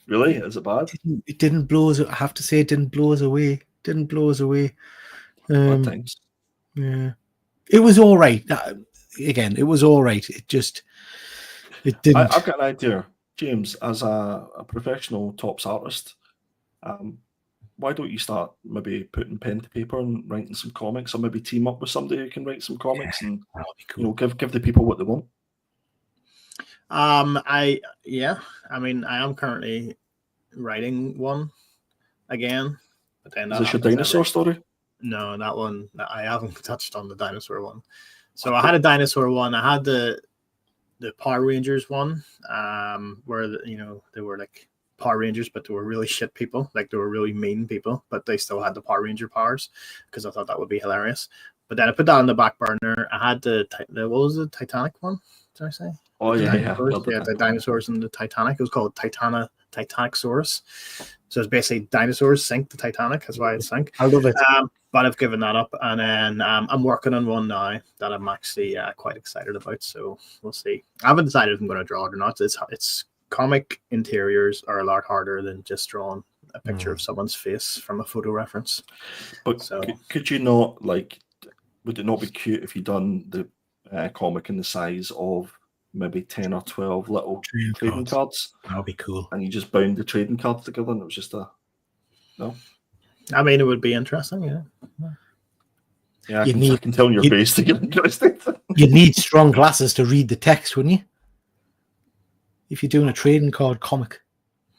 Really? Is it bad? It didn't blow us. I have to say, it didn't blow us away. Bad times. Yeah. It was all right. Again, it was all right. It didn't. I've got an idea, James, as a professional tops artist. Why don't you start maybe putting pen to paper and writing some comics, or maybe team up with somebody who can write some comics and cool. Give the people what they want? I mean, I am currently writing one again, but then Is that this your happens dinosaur story? No, that one I haven't touched on the dinosaur one. So I had a dinosaur one. I had the Power Rangers one, where they were like Power Rangers, but they were really shit people. Like they were really mean people, but they still had the Power Ranger powers because I thought that would be hilarious. But then I put that on the back burner. I had the what was the Titanic one? Did I say? Oh The yeah, dinosaurs? yeah. The dinosaurs in the Titanic. It was called Titanicsaurus. So it's basically dinosaurs sink the Titanic. That's why it sank. I love it. But I've given that up, and then I'm working on one now that I'm actually quite excited about. So we'll see. I haven't decided if I'm going to draw it or not. It's comic interiors are a lot harder than just drawing a picture of someone's face from a photo reference. But So could you not, like, would it not be cute if you done the comic in the size of maybe 10 or 12 little trading cards? That would be cool. And you just bound the trading cards together and it was just a... No? I mean, it would be interesting, yeah. Yeah, I can tell in your face to get interested. You'd need strong glasses to read the text, wouldn't you? If you're doing a trading card comic.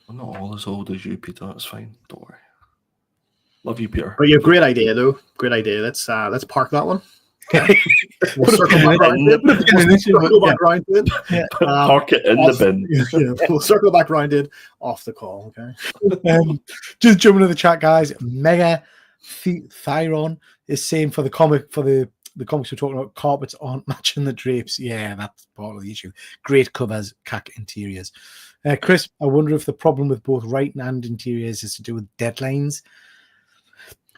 I'm not all as old as you, Peter. That's fine. Don't worry. Love you, Peter. But yeah, great idea, though. Great idea. Let's park that one. We'll circle back around to it. Park it in the bin. We'll circle back around it off the call, okay? Just jumping to the chat, guys. Mega Thyron is saying for the comics we're talking about, carpets aren't matching the drapes. Yeah, that's part of the issue. Great covers, cack interiors. Chris, I wonder if the problem with both writing and interiors is to do with deadlines.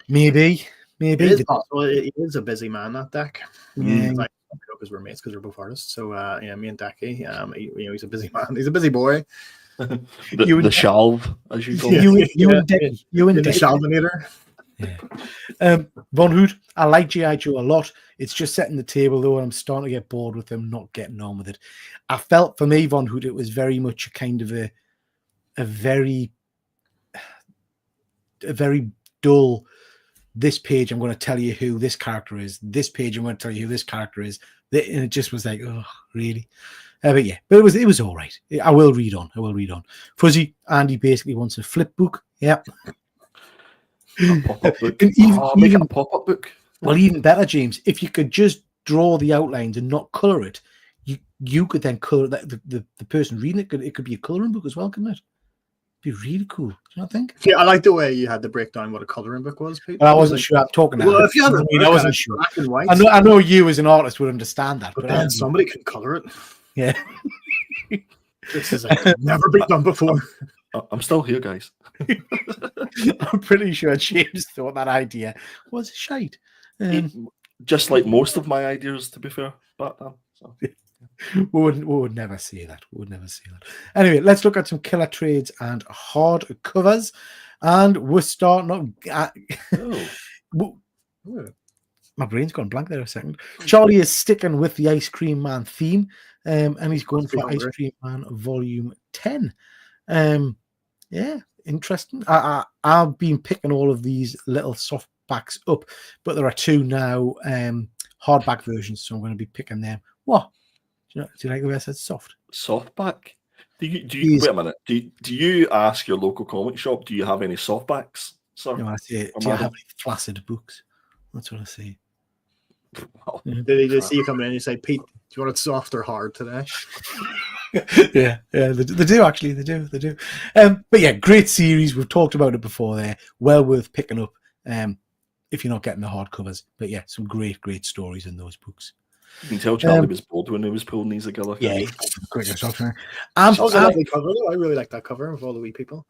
Maybe. It is possible. He is a busy man, that Deck. Yeah. Like, because we're mates, because we're both artists. So me and Decky, he's a busy man. He's a busy boy. the shelve, as you call it. You and Decky. The Shalvinator. Yeah. Von Hood, I like G.I. Joe a lot. It's just setting the table, though, and I'm starting to get bored with him, not getting on with it. I felt, for me, Von Hood, it was very much a kind of a very dull, this page, I'm going to tell you who this character is. This page, I'm going to tell you who this character is. And it just was like, oh, really? But it was all right. I will read on. Fuzzy, Andy basically wants a flip book. Yeah. A pop-up book. Make a pop-up book. Well, even better, James, if you could just draw the outlines and not colour it, you could then colour the person reading it. It could be a colouring book as well, couldn't it? Be really cool. Do you not think? Yeah, I like the way you had to break down what a colouring book was, Pete. Well, I wasn't sure. I'm talking. Well, if you had I wasn't sure. Black and white. I know you as an artist would understand that, but then somebody can colour it. Yeah, this is never been done before. I'm still here, guys. I'm pretty sure James thought that idea was shite. Just like most of my ideas, to be fair. But so. We would never say that. Anyway, let's look at some killer trades and hard covers. And we're starting up. My brain's gone blank there a second. Charlie is sticking with the Ice Cream Man theme, and he's going for Ice Cream Man Volume 10. Yeah, interesting. I've been picking all of these little softbacks up, but there are two now hardback versions, so I'm going to be picking them. What? Do you like the way I said soft? Softback? Do you wait a minute? Do you ask your local comic shop? Do you have any softbacks, sir? No, I say, do you have any flaccid books? That's what I say. Wow. Did they just see you coming in and you say, Pete, do you want it soft or hard today? yeah, they do actually. They do. But yeah, great series. We've talked about it before. There, well worth picking up. If you're not getting the hardcovers. But yeah, some great stories in those books. You can tell Charlie was bored when he was pulling these together. Yeah, quick. I really like that cover of all the wee people.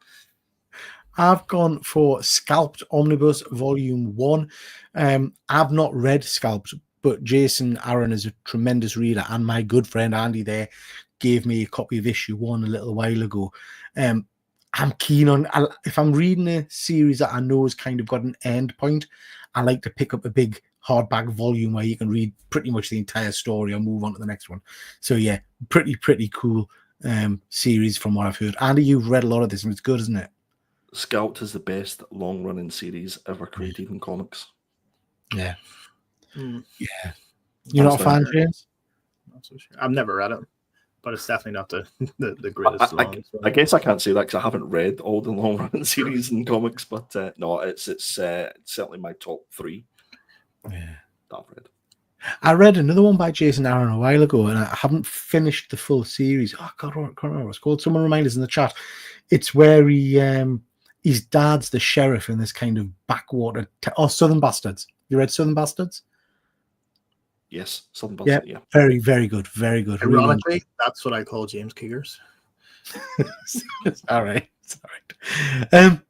I've gone for Scalped Omnibus Volume 1. I've not read Scalped, but Jason Aaron is a tremendous reader, and my good friend Andy there gave me a copy of issue 1 a little while ago. I'm keen on, if I'm reading a series that I know has kind of got an end point, I like to pick up a big hardback volume where you can read pretty much the entire story or move on to the next one. So yeah, pretty cool series from what I've heard. Andy, you've read a lot of this and it's good, isn't it? Scalped is the best long-running series ever created in comics. Yeah. Yeah. You're not a fan, James? Not so sure. I've never read it. but it's definitely not the greatest. I guess I can't say that because I haven't read all the long run series in comics, but no, it's certainly my top 3. Yeah, that I've read. I read another one by Jason Aaron a while ago, and I haven't finished the full series. Oh God, I can't remember what it's called. Someone remind us in the chat. It's where his dad's the sheriff in this kind of backwater. Southern Bastards. You read Southern Bastards? Yes, Southern Bastards. Yeah, very, very good, very good. Ironically, really, that's what I call James Keegers. All right, it's all right.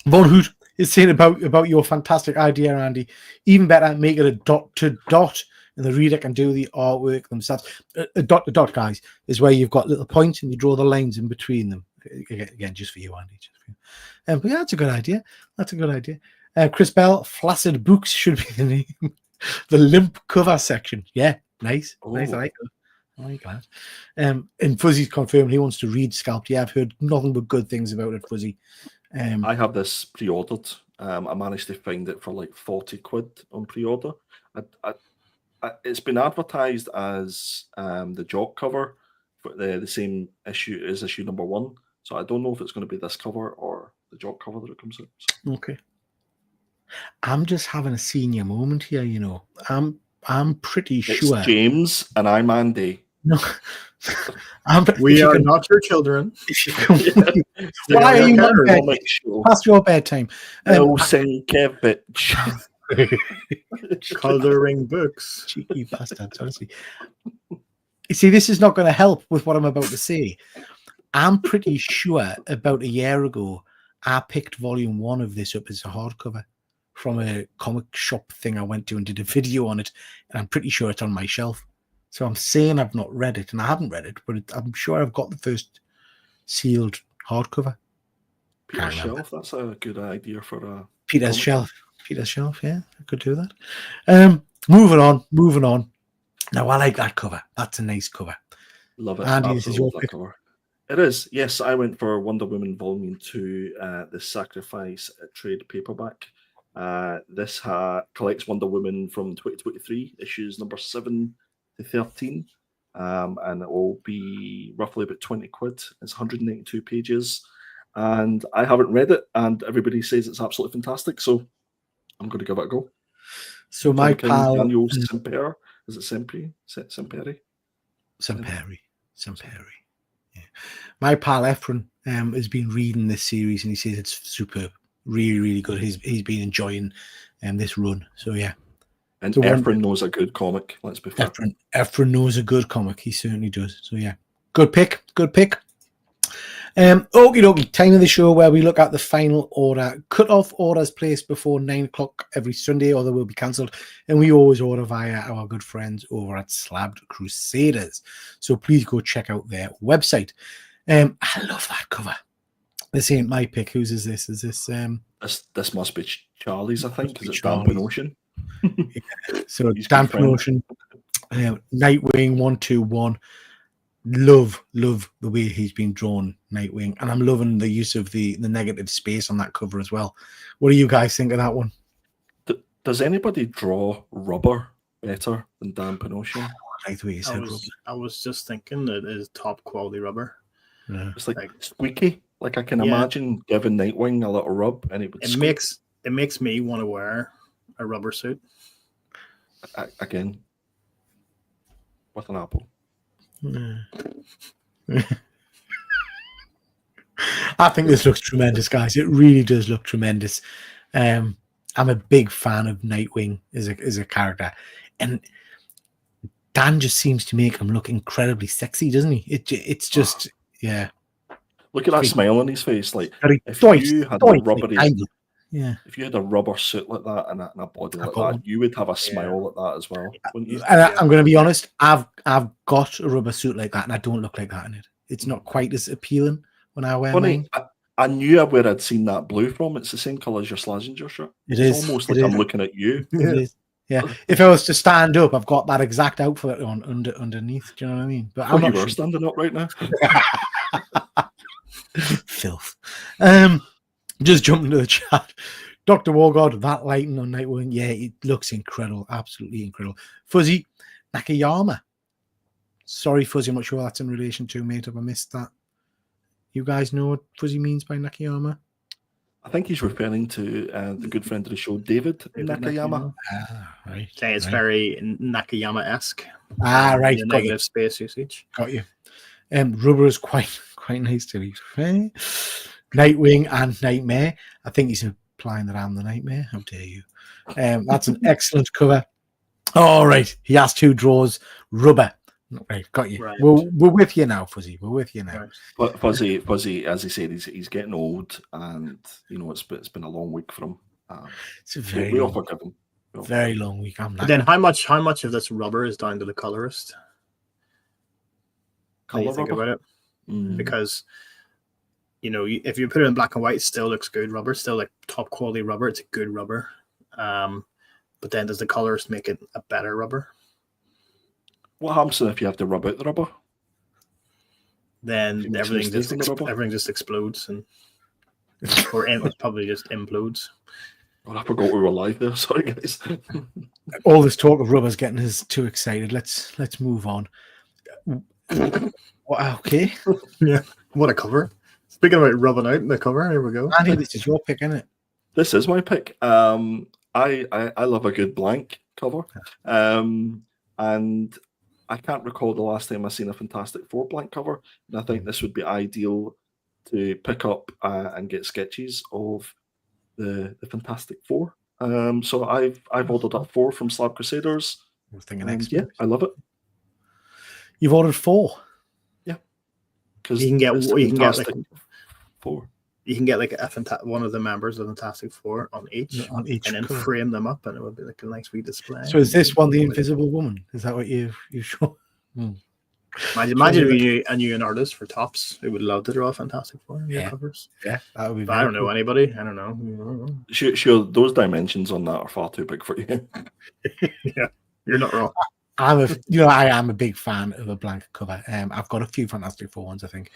Von Hoot is saying about your fantastic idea, Andy. Even better, make it a dot to dot, and the reader can do the artwork themselves. A dot to dot, guys, is where you've got little points and you draw the lines in between them. Again, just for you, Andy. Just for you. But yeah, that's a good idea. That's a good idea. Chris Bell, Flaccid Books should be the name. The limp cover section. Yeah, nice. Oh. Nice. I like it. I like that. And Fuzzy's confirmed he wants to read Scalped. Yeah, I've heard nothing but good things about it, Fuzzy. I have this pre-ordered. I managed to find it for like 40 quid on pre-order. It's been advertised as the Jock cover for the same issue as issue number 1. So I don't know if it's going to be this cover or the Jock cover that it comes out. So. Okay. I'm just having a senior moment here, you know. I'm pretty sure. It's James and I'm Andy. No, we are not your children. Why are you not bed? Past your bedtime. Sienkiewicz. Coloring books. Cheeky bastards, honestly. You see, this is not going to help with what I'm about to say. I'm pretty sure about a year ago, I picked volume 1 of this up as a hardcover from a comic shop thing I went to and did a video on it. And I'm pretty sure it's on my shelf. So I'm saying I've not read it, and I haven't read it, but I'm sure I've got the first sealed hardcover. Peter's Shelf, that's a good idea for a Peter's Shelf. Peter's Shelf, yeah, I could do that. Moving on. Now, I like that cover. That's a nice cover. Love it. Andy, this is your pick. Cover. It is. Yes, I went for Wonder Woman Volume 2, the Sacrifice trade paperback. This collects Wonder Woman from 2023, issues number 7 to 13, and it will be roughly about 20 quid. It's 192 pages, and I haven't read it, and everybody says it's absolutely fantastic, so I'm going to give it a go. So my pal Daniel Semperi, is it Semperi? Semperi. Yeah. My pal Efren has been reading this series, and he says it's superb, really, really good. He's been enjoying this run. So yeah. And so Efren knows a good comic. Let's be fair. Efren knows a good comic. He certainly does. So yeah, good pick. Okie dokie. Time of the show where we look at the final order. Cut-off orders placed before 9 o'clock every Sunday, or they will be cancelled. And we always order via our good friends over at Slabbed Crusaders. So please go check out their website. I love that cover. This ain't my pick. Whose is this? Is this? This must be Charlie's, I think, because it's Dampen Ocean. Yeah. So Dampen Ocean, Nightwing 121. Love the way he's been drawn, Nightwing, and I'm loving the use of the negative space on that cover as well. What do you guys think of that one? Does anybody draw rubber better than Dampen Ocean? I like the way you said rubber. I was just thinking that it is top quality rubber. Yeah. It's like squeaky. Like I can imagine giving Nightwing a little rub, and it makes me want to wear a rubber suit. Again, with an apple. I think this looks tremendous, guys. It really does look tremendous. I'm a big fan of Nightwing as a character, and Dan just seems to make him look incredibly sexy, doesn't he? It's just yeah. Look at that smile on his face. Like if you had a rubber suit like that and a body like that, you would have a smile like that as well, wouldn't you? And I'm going to be honest. I've got a rubber suit like that, and I don't look like that in it. It's not quite as appealing when I wear mine. I knew where I'd seen that blue from. It's the same colour as your Slazenger shirt. It's almost like I'm looking at you. It is. Yeah. If I was to stand up, I've got that exact outfit on underneath. Do you know what I mean? But I'm not standing up right now. Filth. Just jumping to the chat. Dr. Wargod, that lighting on Nightwing, yeah, it looks incredible. Absolutely incredible. Fuzzy Nakayama. Sorry, Fuzzy, I'm not sure what that's in relation to, mate, if I missed that. You guys know what Fuzzy means by Nakayama? I think he's referring to the good friend of the show, David Nakayama. Right. Okay, it's right. very Nakayama-esque. Right. The Got you. negative space usage. Got you. Rubber is quite nice to be fair. Nightwing and Nightmare. I think he's implying that I'm the Nightmare. How dare you? That's an excellent cover. All right. He has 2 draws. Rubber. Right, got you. Right. We're with you now, Fuzzy. We're with you now. Right. But Fuzzy, as he said, he's getting old, and it's been a long week for him. It's a very we long, all forgive him. very long week. I'm But not. then how much of this rubber is down to the colorist? How you think about it? Because if you put it in black and white, it still looks good rubber, still like top quality rubber. It's a good rubber. But then does the colorist make it a better rubber? What happens if you have to rub out the rubber? Then Make everything mistakes in the rubber? everything just explodes or it probably just implodes. Oh, I forgot we were live there. Sorry, guys. All this talk of rubber's getting us too excited. Let's move on. Okay. Yeah. What a cover. Speaking about rubbing out the cover, here we go. Andy, this is your pick, isn't it? This is my pick. I love a good blank cover. And I can't recall the last time I seen a Fantastic Four blank cover, and I think this would be ideal to pick up and get sketches of the Fantastic Four. So I've ordered up 4 from Slab Crusaders. I was thinking next. Yeah, I love it. You've ordered 4. Yeah, because You can get Fantastic Four. You can get like one of the members of the Fantastic Four on each, On each and then cover. frame them up, and it would be like a nice wee display. So is this one the Invisible Woman? Is that what you show? Imagine if you knew an artist for tops who would love to draw Fantastic Four in your covers. Yeah, that would be. But I don't know anybody. I don't know. Sure, those dimensions on that are far too big for you. Yeah, you're not wrong. I am a big fan of a blank cover. I've got a few Fantastic Four ones, I think,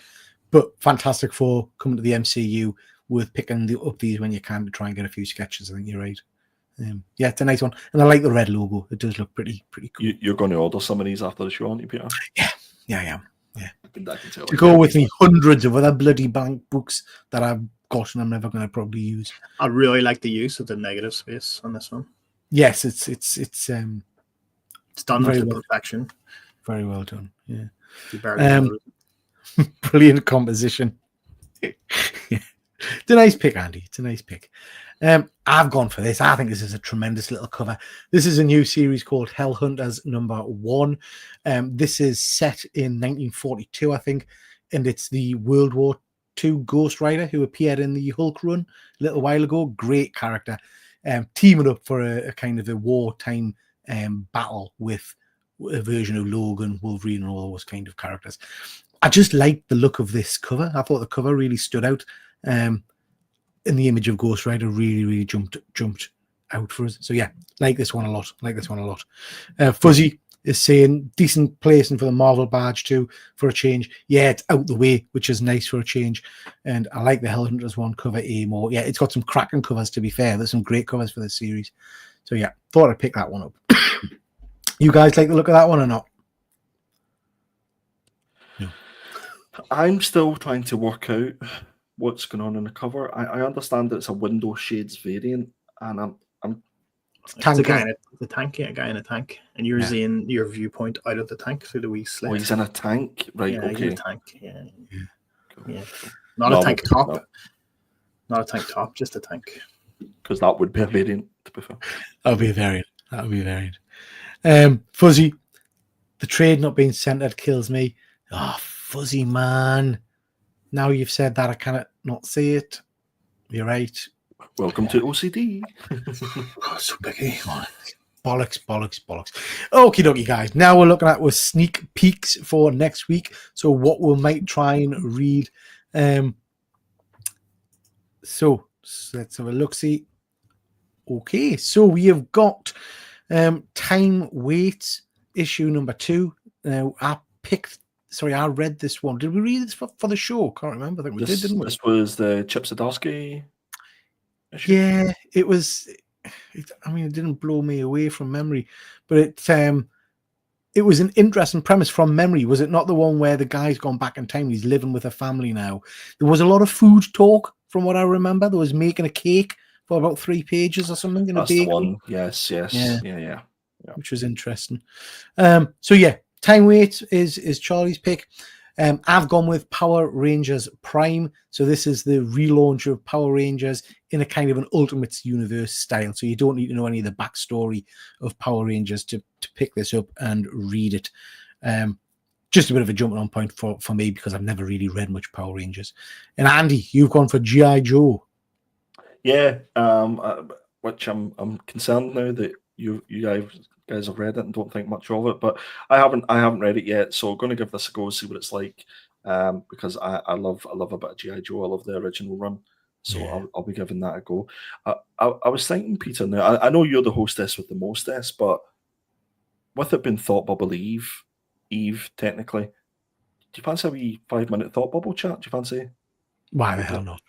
but Fantastic Four coming to the MCU, worth picking up these when you can to try and get a few sketches. I think you're right. Yeah, it's a nice one, and I like the red logo. It does look pretty cool. You're going to order some of these after the show, aren't you, Peter? Yeah, I am. Yeah, I can tell. to go with me, hundreds of other bloody blank books that I've got and I'm never going to probably use. I really like the use of the negative space on this one. Yes, it's done very to well. perfection. Very well done. Yeah. You Brilliant composition. It's a nice pick, Andy. It's a nice pick. I've gone for this. I think this is a tremendous little cover. This is a new series called Hell Hunters #1. This is set in 1942, I think, and it's the World War II Ghost Rider who appeared in the Hulk run a little while ago. Great character. Teaming up for a kind of a wartime battle with a version of Logan, Wolverine, and all those kind of characters. I just liked the look of this cover. I thought the cover really stood out. And the image of Ghost Rider really jumped out for us. So yeah, like this one a lot. Fuzzy is saying decent placing for the Marvel badge too for a change. Yeah, it's out the way, which is nice for a change. And I like the Hellhunters one cover more. Yeah, it's got some cracking covers, to be fair. There's some great covers for this series. So yeah, thought I'd pick that one up. You guys like the look of that one or not? No. I'm still trying to work out what's going on in the cover. I understand that it's a window shades variant, and I'm It's a guy in a tank, and you're seeing your viewpoint out of the tank through the wee slit. Oh, he's in a tank, right? Yeah, Okay. he's a tank. Yeah. Cool. Yeah. Not a tank top. Not a tank top, just a tank. Because that would be a variant, to be fair. That would be a variant. Fuzzy, the trade not being centered kills me. Oh, Fuzzy, man. Now you've said that, I cannot not see it. You're right. Welcome to OCD. Oh, so biggie. Bollocks. Okie dokie, guys. Now we're looking at sneak peeks for next week. So what we might try and read. So let's have a look. See. Okay, so we have got Time Wait issue number 2. Now I read this one. Did we read this for the show? Can't remember. I think we did, didn't we? This was the Chip Zdarsky issue. Yeah, it was. It didn't blow me away from memory, but it it was an interesting premise from memory. Was it not the one where the guy's gone back in time? He's living with a family now. There was a lot of food talk from what I remember. There was making a cake for about 3 pages or something in That's a the bakery. one. Yes. Yeah. Which was interesting. So yeah, Time Wait is Charlie's pick. I've gone with Power Rangers Prime. So this is the relaunch of Power Rangers in a kind of an Ultimates universe style. So you don't need to know any of the backstory of Power Rangers to pick this up and read it. Just a bit of a jumping on point for me because I've never really read much Power Rangers. And Andy, you've gone for G.I. Joe. Yeah. Which I'm concerned now that you guys have read it and don't think much of it, but I haven't read it yet, so I'm going to give this a go, see what it's like, because I love a bit of G.I. Joe. I love the original run, so Yeah. I'll be giving that a go. I was thinking, Peter, now I know you're the hostess with the mostess, but with it being Thought Bubble Eve technically, do you fancy a wee 5-minute Thought Bubble chat? Do you fancy? Why the hell not?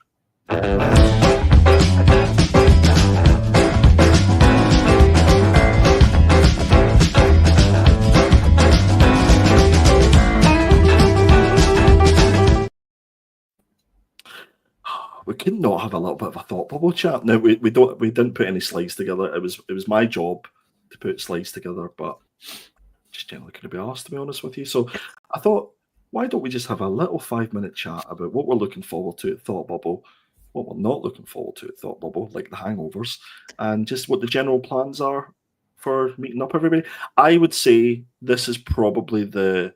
We could not have a little bit of a thought bubble chat. No, we didn't put any slides together. It was my job to put slides together, but just generally couldn't be asked, to be honest with you. So I thought, why don't we just have a little 5-minute chat about what we're looking forward to at Thought Bubble, what we're not looking forward to at Thought Bubble, like the hangovers, and just what the general plans are for meeting up everybody. I would say this is probably the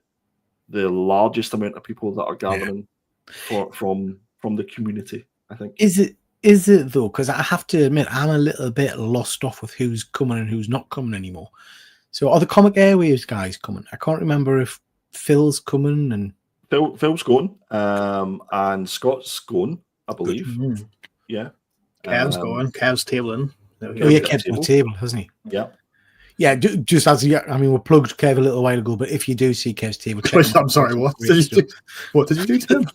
largest amount of people that are gathering from the community, I think. Is it though? Because I have to admit, I'm a little bit lost off with who's coming and who's not coming anymore. So are the Comic Airwaves guys coming? I can't remember if Phil's coming and Phil's going, and Scott's going, I believe. Mm-hmm. Yeah. Kev's going. Kev's tabling. Oh yeah, Kev's on the table, hasn't he? Yeah. Yeah, just as I mean, we plugged Kev a little while ago, but if you do see Kev's table, check I'm sorry, what did you do? What did you do to him?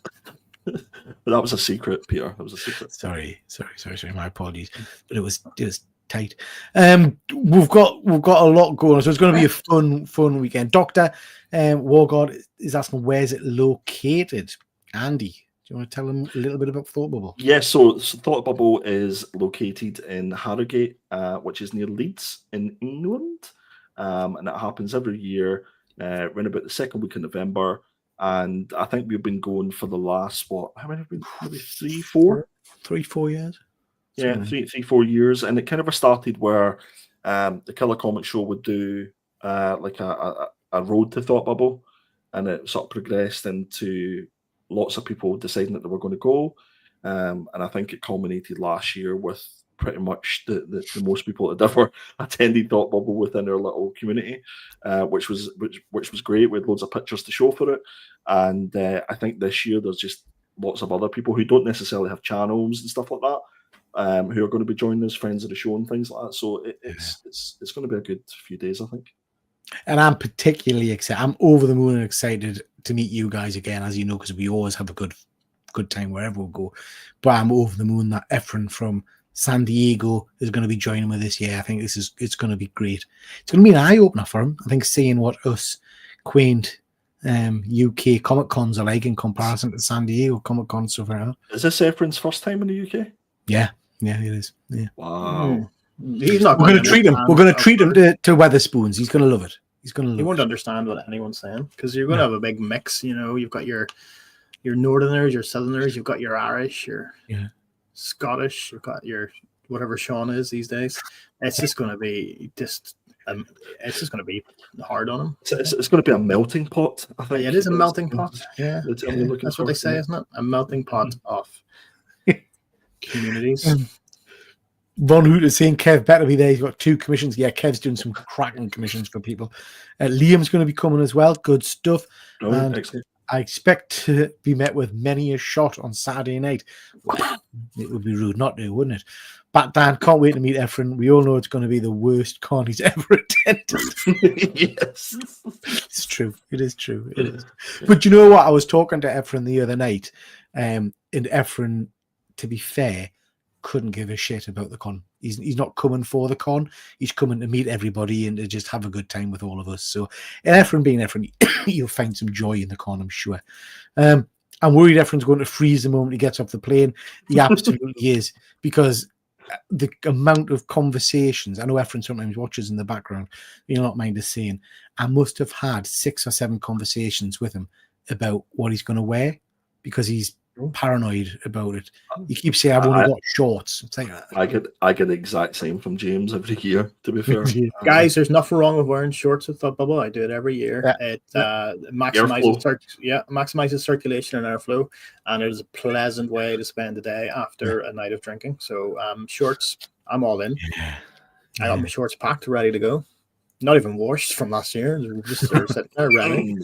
That was a secret, Peter. That was a secret. Sorry. My apologies, but it was tight. We've got a lot going on, so it's going to be a fun weekend. Doctor Wargod is asking, where's it located? Andy, do you want to tell him a little bit about Thought Bubble? Yes, so Thought Bubble is located in Harrogate, which is near Leeds in England, and it happens every year around about the second week in November. And I think we've been going for the last, how many have been? Maybe 3, 4? 3-4 years. Yeah, 3-4 years. And it kind of started where the Killer Comic Show would do like a road to Thought Bubble, and it sort of progressed into lots of people deciding that they were going to go. And I think it culminated last year with pretty much the most people that ever attended Thought Bubble within our little community, which was great. We had loads of pictures to show for it. And I think this year there's just lots of other people who don't necessarily have channels and stuff like that, who are going to be joining us, friends of the show and things like that. So it's going to be a good few days, I think. And I'm particularly excited. I'm over the moon and excited to meet you guys again, as you know, because we always have a good time wherever we go. But I'm over the moon that Efren from San Diego is going to be joining me this year. I think it's going to be great. It's going to be an eye opener for him. I think seeing what us quaint UK Comic Cons are like in comparison to San Diego Comic Con so far. Is this Efren's first time in the UK? Yeah, it is. Yeah. Wow. He's not. We're going to treat him. We're going to treat him to Weatherspoons. He's going to love it. He's going to love it. He won't understand what anyone's saying because you're going to have a big mix. You know, you've got your Northerners, your Southerners, you've got your Irish, your Scottish, you've got your whatever Sean is these days. It's just going to be it's just going to be hard on him. It's going to be a melting pot, I think. It is a melting pot. Yeah, that's what they say, isn't it? A melting pot of communities. Von Hoot is saying Kev better be there. He's got 2 commissions. Yeah, Kev's doing some cracking commissions for people. Liam's going to be coming as well. Good stuff. And excellent. I expect to be met with many a shot on Saturday night. It would be rude not to, wouldn't it? But Dan, can't wait to meet Efren. We all know it's going to be the worst con he's ever attended. Yes. It's true. It is true. It is. But you know what? I was talking to Efren the other night, and Efren, to be fair, couldn't give a shit about the con. He's not coming for the con. He's coming to meet everybody and to just have a good time with all of us. So, and Efren being Efren, you'll find some joy in the con, I'm sure. I'm worried Efren's going to freeze the moment he gets off the plane. He absolutely is, because the amount of conversations, I know Efren sometimes watches in the background, you'll not mind us saying, I must have had 6 or 7 conversations with him about what he's going to wear, because he's paranoid about it. He keeps saying, I've only got shorts. It's like, I get the exact same from James every year, to be fair. Guys, there's nothing wrong with wearing shorts with Thought Bubble. I do it every year. It maximizes circulation and airflow, and it is a pleasant way to spend the day after a night of drinking. So shorts, I'm all in. I got my shorts packed, ready to go. Not even washed from last year. They're sitting there ready.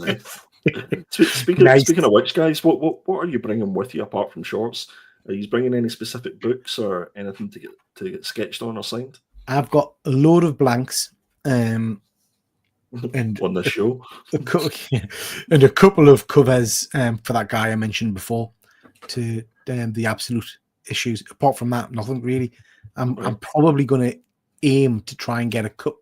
Speaking of which, guys, what are you bringing with you apart from shorts? Are you bringing any specific books or anything to get sketched on or signed? I've got a load of blanks, and on the show, and a couple of covers for that guy I mentioned before, to the Absolute issues. Apart from that, nothing really. I'm probably going to aim to try and get a cup.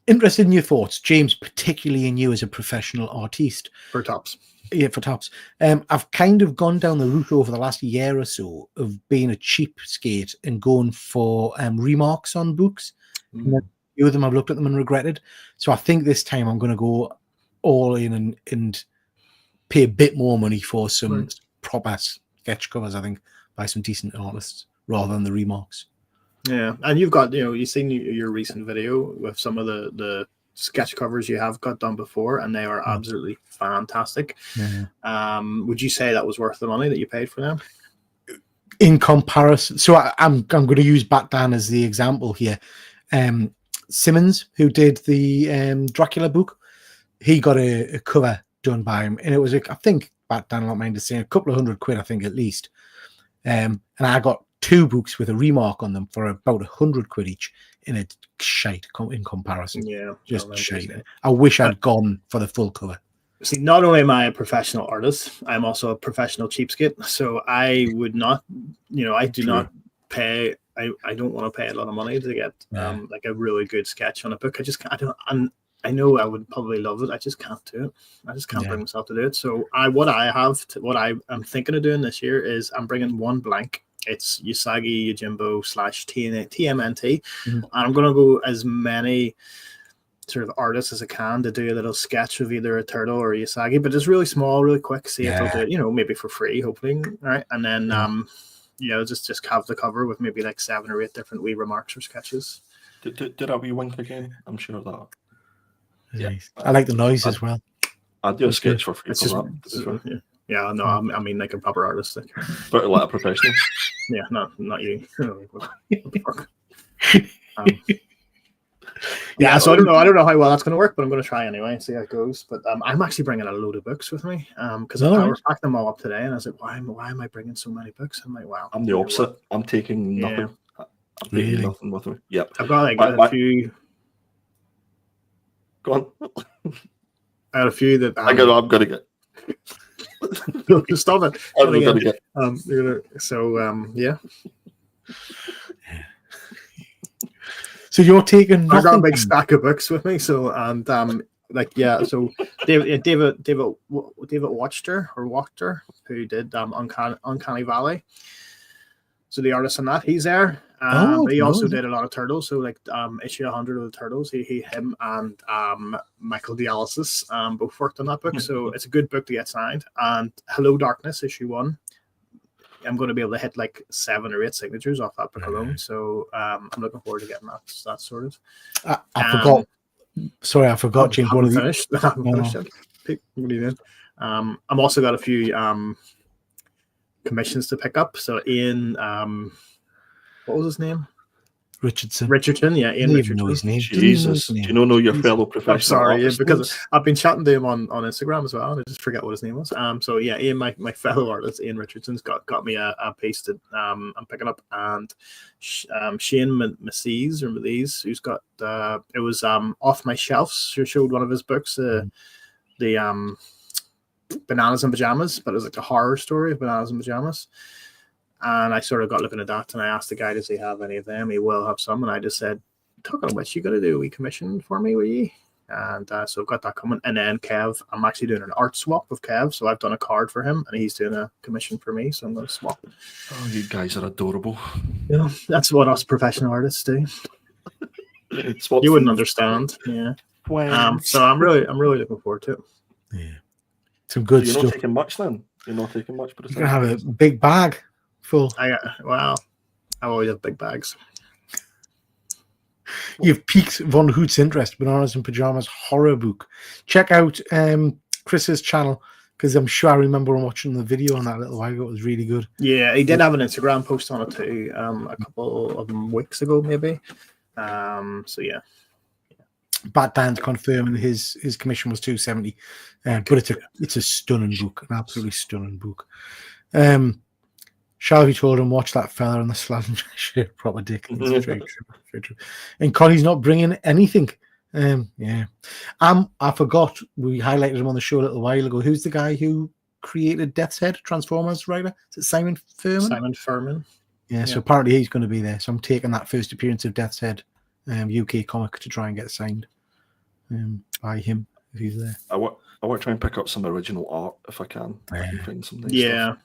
Interested in your thoughts, James, particularly in you as a professional artiste. For tops. Yeah, for tops. I've kind of gone down the route over the last year or so of being a cheapskate and going for remarks on books. And a few of them I've looked at them and regretted. So I think this time I'm going to go all in and pay a bit more money for some proper sketch covers, I think, by some decent artists rather than the remarks. Yeah, and you've got, you've seen your recent video with some of the sketch covers you have got done before, and they are absolutely fantastic. Yeah. Would you say that was worth the money that you paid for them? In comparison, so I'm going to use Batman as the example here. Simmons, who did the Dracula book, he got a cover done by him, and it was, I think, Batman, I don't mind saying, a couple of £100, I think, at least. And I got 2 books with a remark on them for about £100 each, in a shite in comparison. Yeah, just shite. I wish I'd gone for the full cover. See, not only am I a professional artist, I'm also a professional cheapskate. So I would not, I do not pay. I don't want to pay a lot of money to get like a really good sketch on a book. I just can't. I know I would probably love it. I just can't do it. I just can't bring myself to do it. So what I am thinking of doing this year is I'm bringing one blank. It's Usagi Yojimbo / TMNT. And I'm going to go as many sort of artists as I can to do a little sketch of either a turtle or a Usagi, but just really small, really quick. See if I'll do it, maybe for free, hopefully. Right. And then, just have the cover with maybe like 7 or 8 different wee remarks or sketches. Did I wee wink again? I'm sure of that. Nice. I like the noise as well. I'll do a sketch for free. Yeah, no, I mean like a proper artist. But like a professional. Yeah, not you. So I don't know how well that's going to work, but I'm going to try anyway and see how it goes. But I'm actually bringing a load of books with me because I was packing them all up today, and I was like, why am I bringing so many books? I'm like, wow. I'm the opposite. I'm taking nothing. I'm taking nothing with me. Yep. I've got like a few. Go on. I had a few that I'm gonna get. Stop it. I'm gonna get. So you're taking. I got a big stack of books with me. So So David Wachter, who did Uncanny Valley. So the artist on that, he's there. But he also did a lot of turtles. So like issue 100 of the turtles, him and Michael Dialysis both worked on that book. So it's a good book to get signed. And Hello Darkness issue 1, I'm going to be able to hit like 7 or 8 signatures off that book alone. So I'm looking forward to getting that sorted. I forgot. Sorry, I forgot. James, I haven't finished yet. What are you doing? I'm also got a few commissions to pick up. So Ian, what was his name? Richardson, yeah, Ian Richardson. Know his name. Jesus, do you know your fellow professional? I'm sorry, because I've been chatting to him on Instagram as well, and I just forget what his name was. So yeah, Ian, my fellow artist, Ian Richardson's got me a piece that I'm picking up, and Shane Macy's or Macy's, who's got it was Off My Shelves. Who showed one of his books, the Bananas and Pajamas, but it was like a horror story of Bananas and Pajamas. And I sort of got looking at that, and I asked the guy, does he have any of them? He will have some. And I just said, talking of which, you got to do a wee commission for me, will you? And so I've got that coming. And then Kev, I'm actually doing an art swap with Kev. So I've done a card for him, and he's doing a commission for me. So I'm going to swap. Oh, you guys are adorable. Yeah, that's what us professional artists do. You wouldn't understand. Yeah. So I'm really looking forward to it. Yeah. Some good You're stuff. not taking much then? You're not taking much, but it's You're going to have a big bag full. I always have big bags. You've piqued Von Hoot's interest. Bananas and Pajamas horror book. Check out Chris's channel, because I'm sure I remember watching the video on that a little while ago. It was really good. Yeah, he did have an Instagram post on it too, a couple of weeks ago, maybe. So yeah. Bat Dan's confirming his commission was 270, but it's a stunning book, an absolutely stunning book. Shelby told him, watch that fella on the slant shirt, proper dick. It's very true, very true. And Connie's not bringing anything. Yeah. I forgot, we highlighted him on the show a little while ago. Who's the guy who created Death's Head, Transformers writer? Is it Simon Furman? Simon Furman. Yeah, so apparently he's going to be there. So I'm taking that first appearance of Death's Head UK comic to try and get signed by him if he's there. I want to try and pick up some original art if I can. I can find some nice stuff.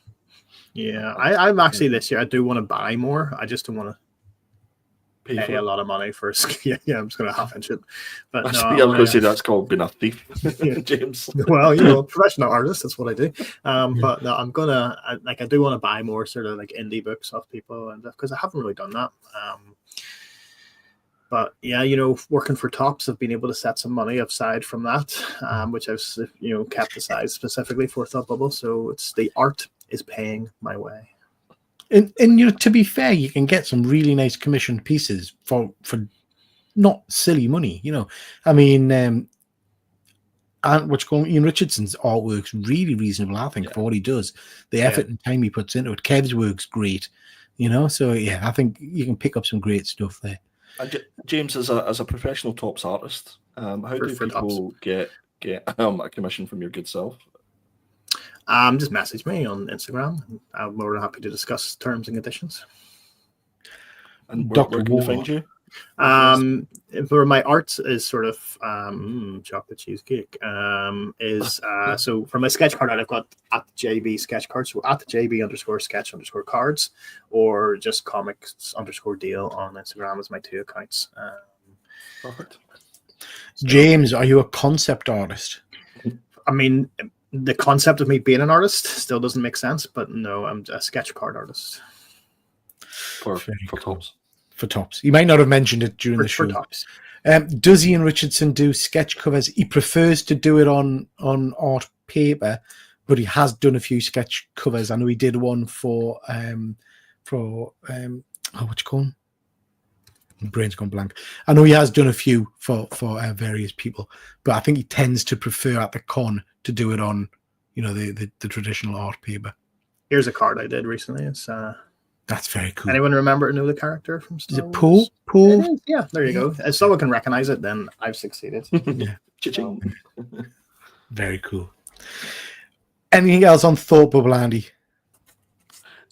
Yeah. I'm actually this year, I do want to buy more. I just don't want to pay a lot of money for yeah, I'm just going to half inch it. But no, I was going to say that's called being a thief, James. Well, professional artist, that's what I do. But no, I'm gonna I do want to buy more sort of like indie books off people, and because I haven't really done that. But yeah, working for Tops, I've been able to set some money aside from that, which I've kept aside specifically for Thought Bubble. So it's the art is paying my way. And to be fair, you can get some really nice commissioned pieces for not silly money. I mean, and Ian Richardson's artwork's really reasonable, I think, for what he does. The effort and time he puts into it. Kev's work's great, So yeah, I think you can pick up some great stuff there. James, as a professional Tops artist, how do people get a commission from your good self? Just message me on Instagram. I'm more than happy to discuss terms and conditions. And where can we find you? For my art is sort of chocolate cheesecake. So for my sketch card, I've got at JB sketch cards, so at JB_sketch_cards, or just comics_deal on Instagram is my 2 accounts. Perfect. James, are you a concept artist? I mean, the concept of me being an artist still doesn't make sense, but no, I'm a sketch card artist. For Tops. For Tops. He might not have mentioned it during the show. For Tops. Does Ian Richardson do sketch covers? He prefers to do it on art paper, but he has done a few sketch covers. I know he did one for what you call him? My brain's gone blank. I know he has done a few for various people, but I think he tends to prefer at the con to do it on, the traditional art paper. Here's a card I did recently. It's that's very cool. Anyone know the character from Star Wars? Is it Poe? Yeah, there you go. If someone can recognize it, then I've succeeded. Yeah. Cha-ching. Very cool. Anything else on Thought Bubble, Andy?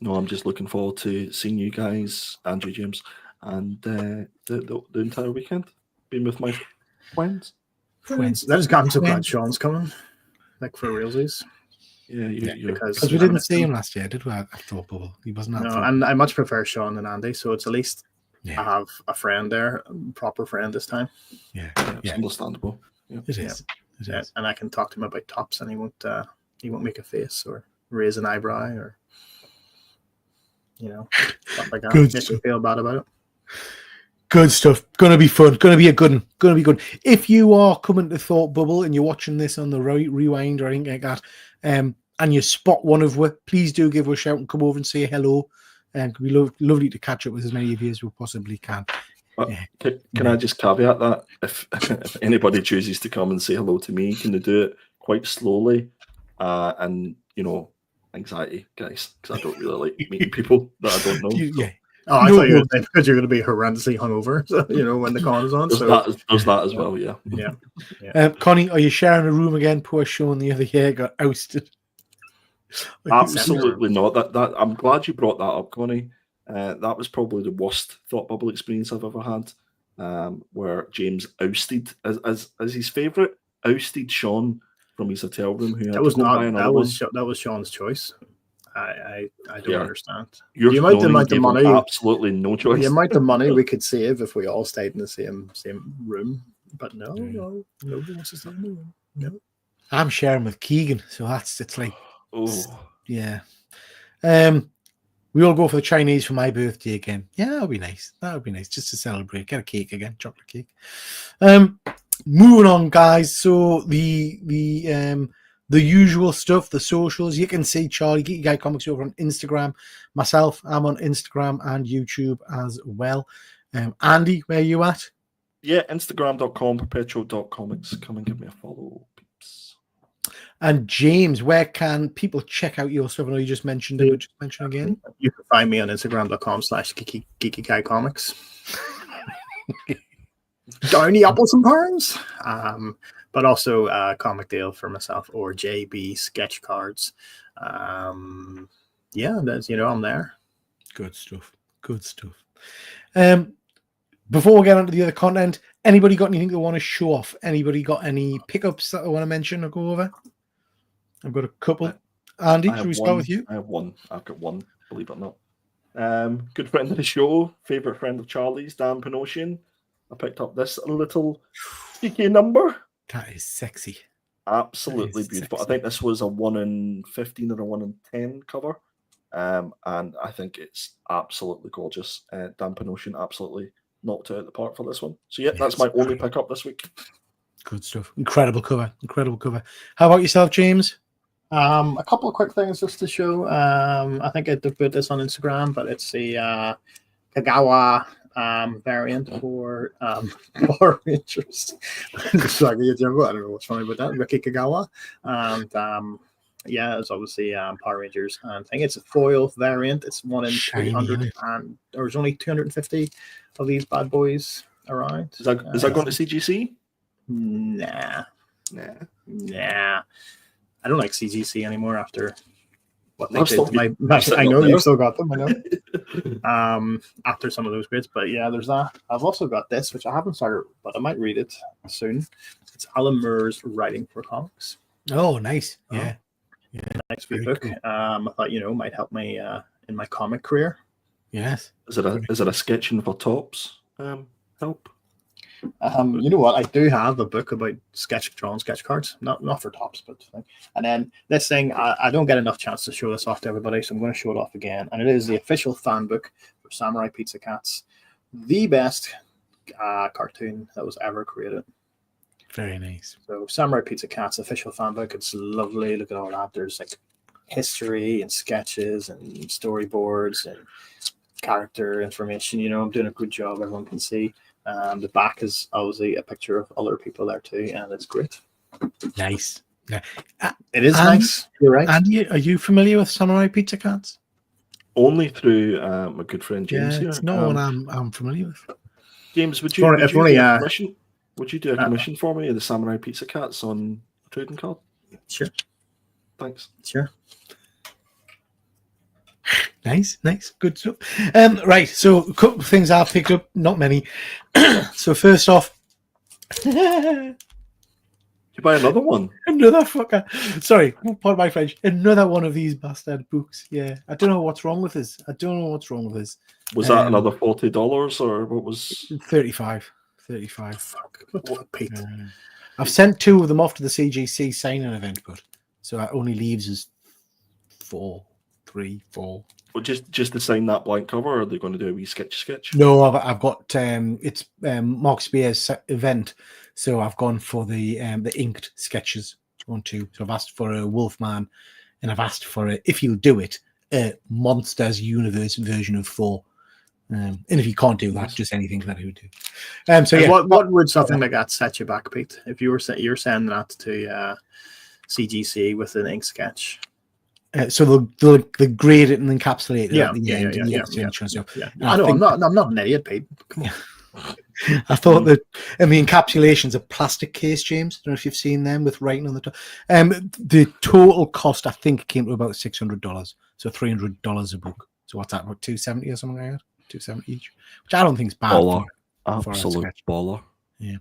No, I'm just looking forward to seeing you guys, Andrew, James, and the entire weekend. Being with my friends. That has gotten so glad Sean's coming. Like for realsies. Yeah, because we didn't see him last year, did we? I Thought Bubble. He wasn't. No, and I much prefer Sean than Andy, so it's at least I have a friend there, a proper friend this time. Yeah, it's understandable. Yeah. It is. And I can talk to him about Tops, and he won't make a face or raise an eyebrow or stuff like that. Makes me feel bad about it. Good stuff. Gonna be fun. Gonna be good. If you are coming to Thought Bubble and you're watching this on the rewind or anything like that, and you spot one of us, please do give us a shout and come over and say hello. And it'd be lovely to catch up with as many of you as we possibly can. Can I just caveat that if anybody chooses to come and say hello to me, can they do it quite slowly? And anxiety, guys, because I don't really like meeting people that I don't know. Yeah. Oh, I thought you were because you're going to be horrendously hungover, when the con is on. There's that as well, yeah. Yeah. Connie, are you sharing a room again? Poor Sean the other year got ousted. Absolutely not. That I'm glad you brought that up, Connie. That was probably the worst thought bubble experience I've ever had, where James ousted as his favourite, ousted Sean from his hotel room. Who had That was to go not. buy another one. That was Sean's choice. I don't Yeah. understand. Your The amount cronies of gave him money, absolutely no choice. the amount of money we could save if we all stayed in the same room. But nobody wants to stay in the room. No. I'm sharing with Keegan, so it's like, Oh, yeah. We all go for the Chinese for my birthday again. Yeah, that would be nice. That would be nice just to celebrate. Get a cake again, chocolate cake. Moving on, guys. So the usual stuff, the socials. You can see Charlie Geeky Guy Comics over on Instagram. Myself, I'm on Instagram and YouTube as well. Andy, where are you at? yeah, Instagram.com, perpetual.comics. Come and give me a follow, peeps. And James, where can people check out your stuff? I know you just mentioned it, but just mention again. You can find me on Instagram.com/Geeky Guy Comics. Down the apples and pears. But also Comic Deal for myself or JB Sketch Cards. Yeah, that's, I'm there. Good stuff. Good stuff. Before we get on to the other content, anybody got anything they want to show off? Anybody got any pickups that I want to mention or go over? I've got a couple. Andy, should we start with you? I have one. I've got one, believe it or not. Good friend of the show, favourite friend of Charlie's, Dan Panosian. I picked up this little cheeky number. That is sexy. Absolutely beautiful. Sexy. I think this was a 1 in 15 or a 1 in 10 cover. And I think it's absolutely gorgeous. Dan Panosian absolutely knocked it out of the park for this one. So yeah, that's my only pickup this week. Good stuff. Incredible cover. Incredible cover. How about yourself, James? A couple of quick things just to show. I think I did put this on Instagram, but it's the Kagawa variant for Power Rangers. Sorry, I don't know what's funny about that. Ricky Kagawa. And yeah, it's obviously Power Rangers. And I think it's a foil variant. It's 1 in 300, and there's only 250 of these bad boys around. Is that going to CGC? Nah. I don't like CGC anymore after what they did. I know you've still got them. I know. After some of those grades, but yeah, there's that. I've also got this, which I haven't started, but I might read it soon. It's Alan Moore's Writing for Comics. Oh, nice. Yeah. Nice book. Cool. I thought might help me in my comic career. Yes. Is it a sketching for tops? Help. You know what? I do have a book about drawn sketch cards, not for tops, but and then this thing I don't get enough chance to show this off to everybody, so I'm going to show it off again. And it is the official fan book for Samurai Pizza Cats, the best cartoon that was ever created. Very nice. So Samurai Pizza Cats official fan book. It's lovely. Look at all that. There's like history and sketches and storyboards and character information. I'm doing a good job. Everyone can see. The back is obviously a picture of other people there too, and it's great. Nice. Yeah. It is nice. You're right. Andy, are you familiar with Samurai Pizza Cats? Only through my good friend James. Yeah, it's not one I'm familiar with. James, would you do a commission for me of the Samurai Pizza Cats on trading card? Sure. Thanks. Sure. Nice, good stuff. Right, so a couple of things I've picked up, not many. So first off, you buy another one. Another fucker. Sorry, pardon my French. Another one of these bastard books. Yeah, I don't know what's wrong with this. Was that another $40 or what was 35? Fuck. What the fuck, Pete? I've sent 2 of them off to the CGC signing event, but so that only leaves us 3, 4. Well, just to sign that blank cover, or are they going to do a wee sketch? No, I've got it's Mark Spear's event, so I've gone for the inked sketches. 1, 2. So I've asked for a Wolfman, and I've asked for if he'll do it, a Monsters Universe version of Thor. And if you can't do that, just anything that he would do. So yeah, what would something like that set you back, Pete? If you're sending that to CGC with an ink sketch. So they'll grade it and encapsulate it Yeah. at the end. Yeah. So, I know, I'm not an idiot, Pete. Come on. I thought that, and the encapsulations of plastic case, James. I don't know if you've seen them with writing on the top. The total cost, I think, came to about $600, so $300 a book. So what's that? About $270 or something like that? $270 each, which I don't think is bad. Baller. For a Absolute sketch. baller. Yeah.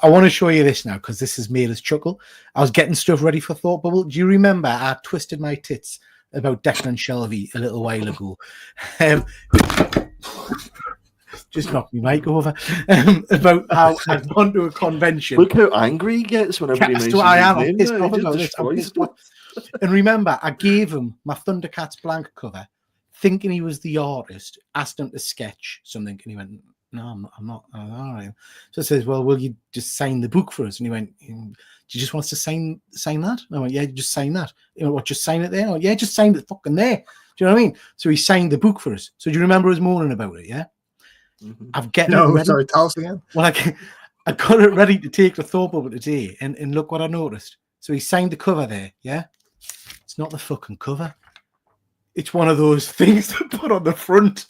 I want to show you this now because this has made us chuckle. I was getting stuff ready for Thought Bubble. Do you remember I twisted my tits about Declan Shelby a little while ago? Just knocked my mic over. About how I'd gone to a convention. Look how angry he gets whenever he mentions I am. his I'm name. pissed He off just about this. I'm destroys pissed it. off. And remember, I gave him my Thundercats blank cover, thinking he was the artist, asked him to sketch something, and he went, "No, I'm not. All right." So I says, "Well, will you just sign the book for us?" And he went, "Do you just want us to sign that?" And I went, "Yeah, just sign that." You know what? Just sign it there. I went, "Yeah, just sign it fucking there." Do you know what I mean? So he signed the book for us. So do you remember us moaning about it? Yeah. Mhm. I've getting it ready. Sorry, tell us again. Well, I got it ready to take the Thought Bubble today, and look what I noticed. So he signed the cover there. Yeah. It's not the fucking cover. It's one of those things to put on the front.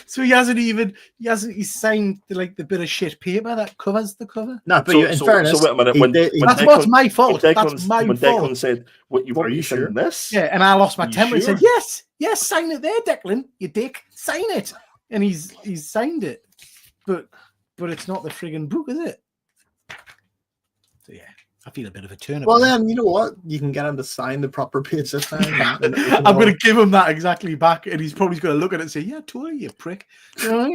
So he's signed the bit of shit paper that covers the cover. No, but So, in fairness, wait a minute. he When did- That's Declan- what's my fault. when That's Declan- my when fault. Declan said, "What you want Are me you to sign sure? this?" Yeah, and I lost my You temper and said, sure? yes, sign it there, Declan, you dick, sign it. And he's signed it. But it's not the friggin' book, is it? So yeah, I feel a bit of a turn up. Well, then, you know what? You can get him to sign the proper page this time. I'm going to give him that exactly back, and he's probably going to look at it and say, "Yeah, totally, you prick." You know what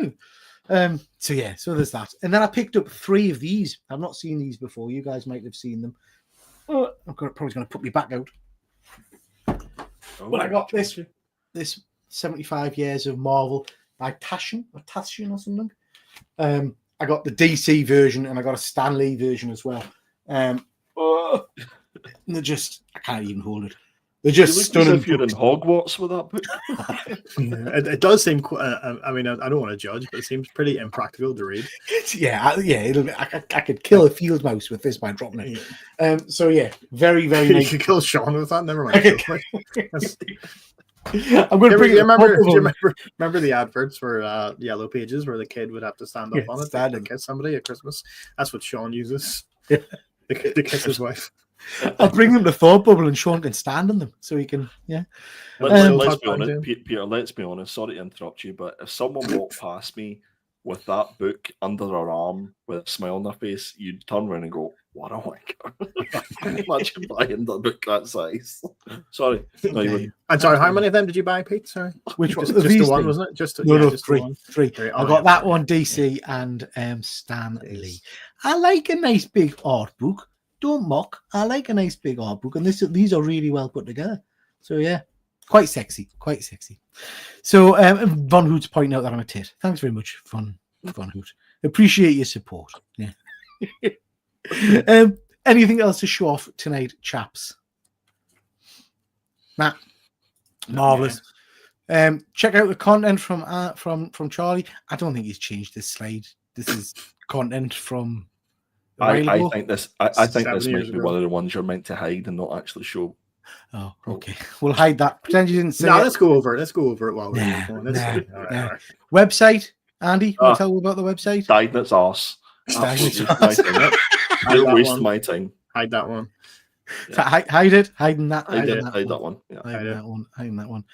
I mean? So yeah, so there's that. And then I picked up 3 of these. I've not seen these before. You guys might have seen them. Oh, I'm probably going to put me back out. Well, I got this 75 years of Marvel by Taschen or something. I got the DC version and I got a Stan Lee version as well. And they're just, I can't even hold it. They're just You look stunning. as if you're in Hogwarts with that book. It does seem. I mean, I don't want to judge, but it seems pretty impractical to read. I could kill a field mouse with this by dropping it. So yeah, very, very You nice. could kill Sean with that. Never mind. I'm going to bring it. Remember the adverts for Yellow Pages where the kid would have to stand up on it to kiss somebody at Christmas? That's what Sean uses. To kiss his wife. I'll bring them to Thought Bubble and Sean can stand on them so he can, yeah. Let's be honest, Peter, let's be honest. Sorry to interrupt you, but if someone walked past me with that book under their arm with a smile on their face, you'd turn around and go, "What a wanker." Imagine buying the book that size. Sorry. No, you wouldn't. I'm sorry, how many of them did you buy, Pete? Sorry. Which one? Just the one, wasn't it? Just Three. I got that one, DC, and Stan Lee. I like a nice big art book. Don't mock. I like a nice big art book, and these are really well put together. So yeah, quite sexy. So Von Hoot's pointing out that I'm a tit. Thanks very much, Von Hoot. Appreciate your support. Yeah. Anything else to show off tonight, chaps? Nah. Marvelous. Check out the content from Charlie. I don't think he's changed this slide. This is content from. I think this might 7 be years ago. one of the ones you're meant to hide and not actually show. Oh, okay. We'll hide that. Pretend you didn't say No, it. let's go over it. Let's go over it while we're Nah, going. nah. All right. Website, Andy, will you tell me about the website? Died in its arse. Died in its Absolutely arse. You're wasting my time. Hide that one. So hide it. Hiding that. Hide Hiding that one. Yeah. Hiding that one.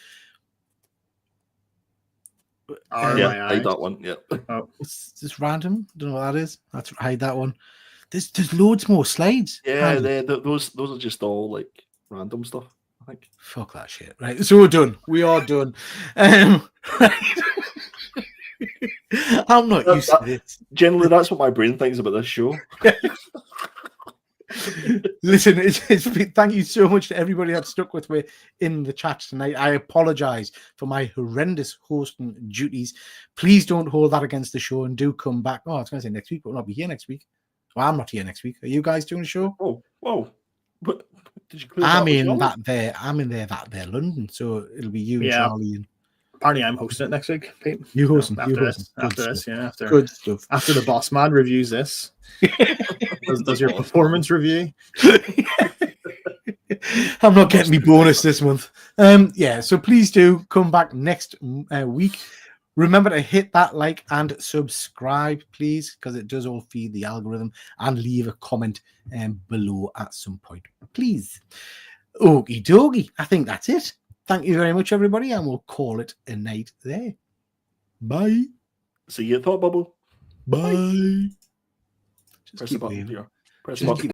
Yeah, hide that one. Yeah. Oh. It's just random. Don't know what that is. That's hide that one. There's loads more slides. Yeah, Andy. those are just all like random stuff, I think. Fuck that shit. Right. So we're done. We are done. Right. I'm not used to this. Generally, that's what my brain thinks about this show. Listen, thank you so much to everybody that stuck with me in the chat tonight. I apologize for my horrendous hosting duties. Please don't hold that against the show and do come back. Oh, I was going to say next week, but we'll not be here next week. Well, I'm not here next week. Are you guys doing a show? Oh, whoa. But did you I'm in there, London. So it'll be you and Charlie. And apparently, I'm hosting it next week, Pete. You hosting? After this. Good stuff. After the boss man reviews this, does your performance review? I'm not getting me bonus this month. So please do come back next week. Remember to hit that like and subscribe, please, because it does all feed the algorithm, and leave a comment below at some point, please. Okie dokie. I think that's it. Thank you very much, everybody, and we'll call it a night there. Bye. See you at Thought Bubble. Bye. Press the button, waving. dear. Press Just the button. keep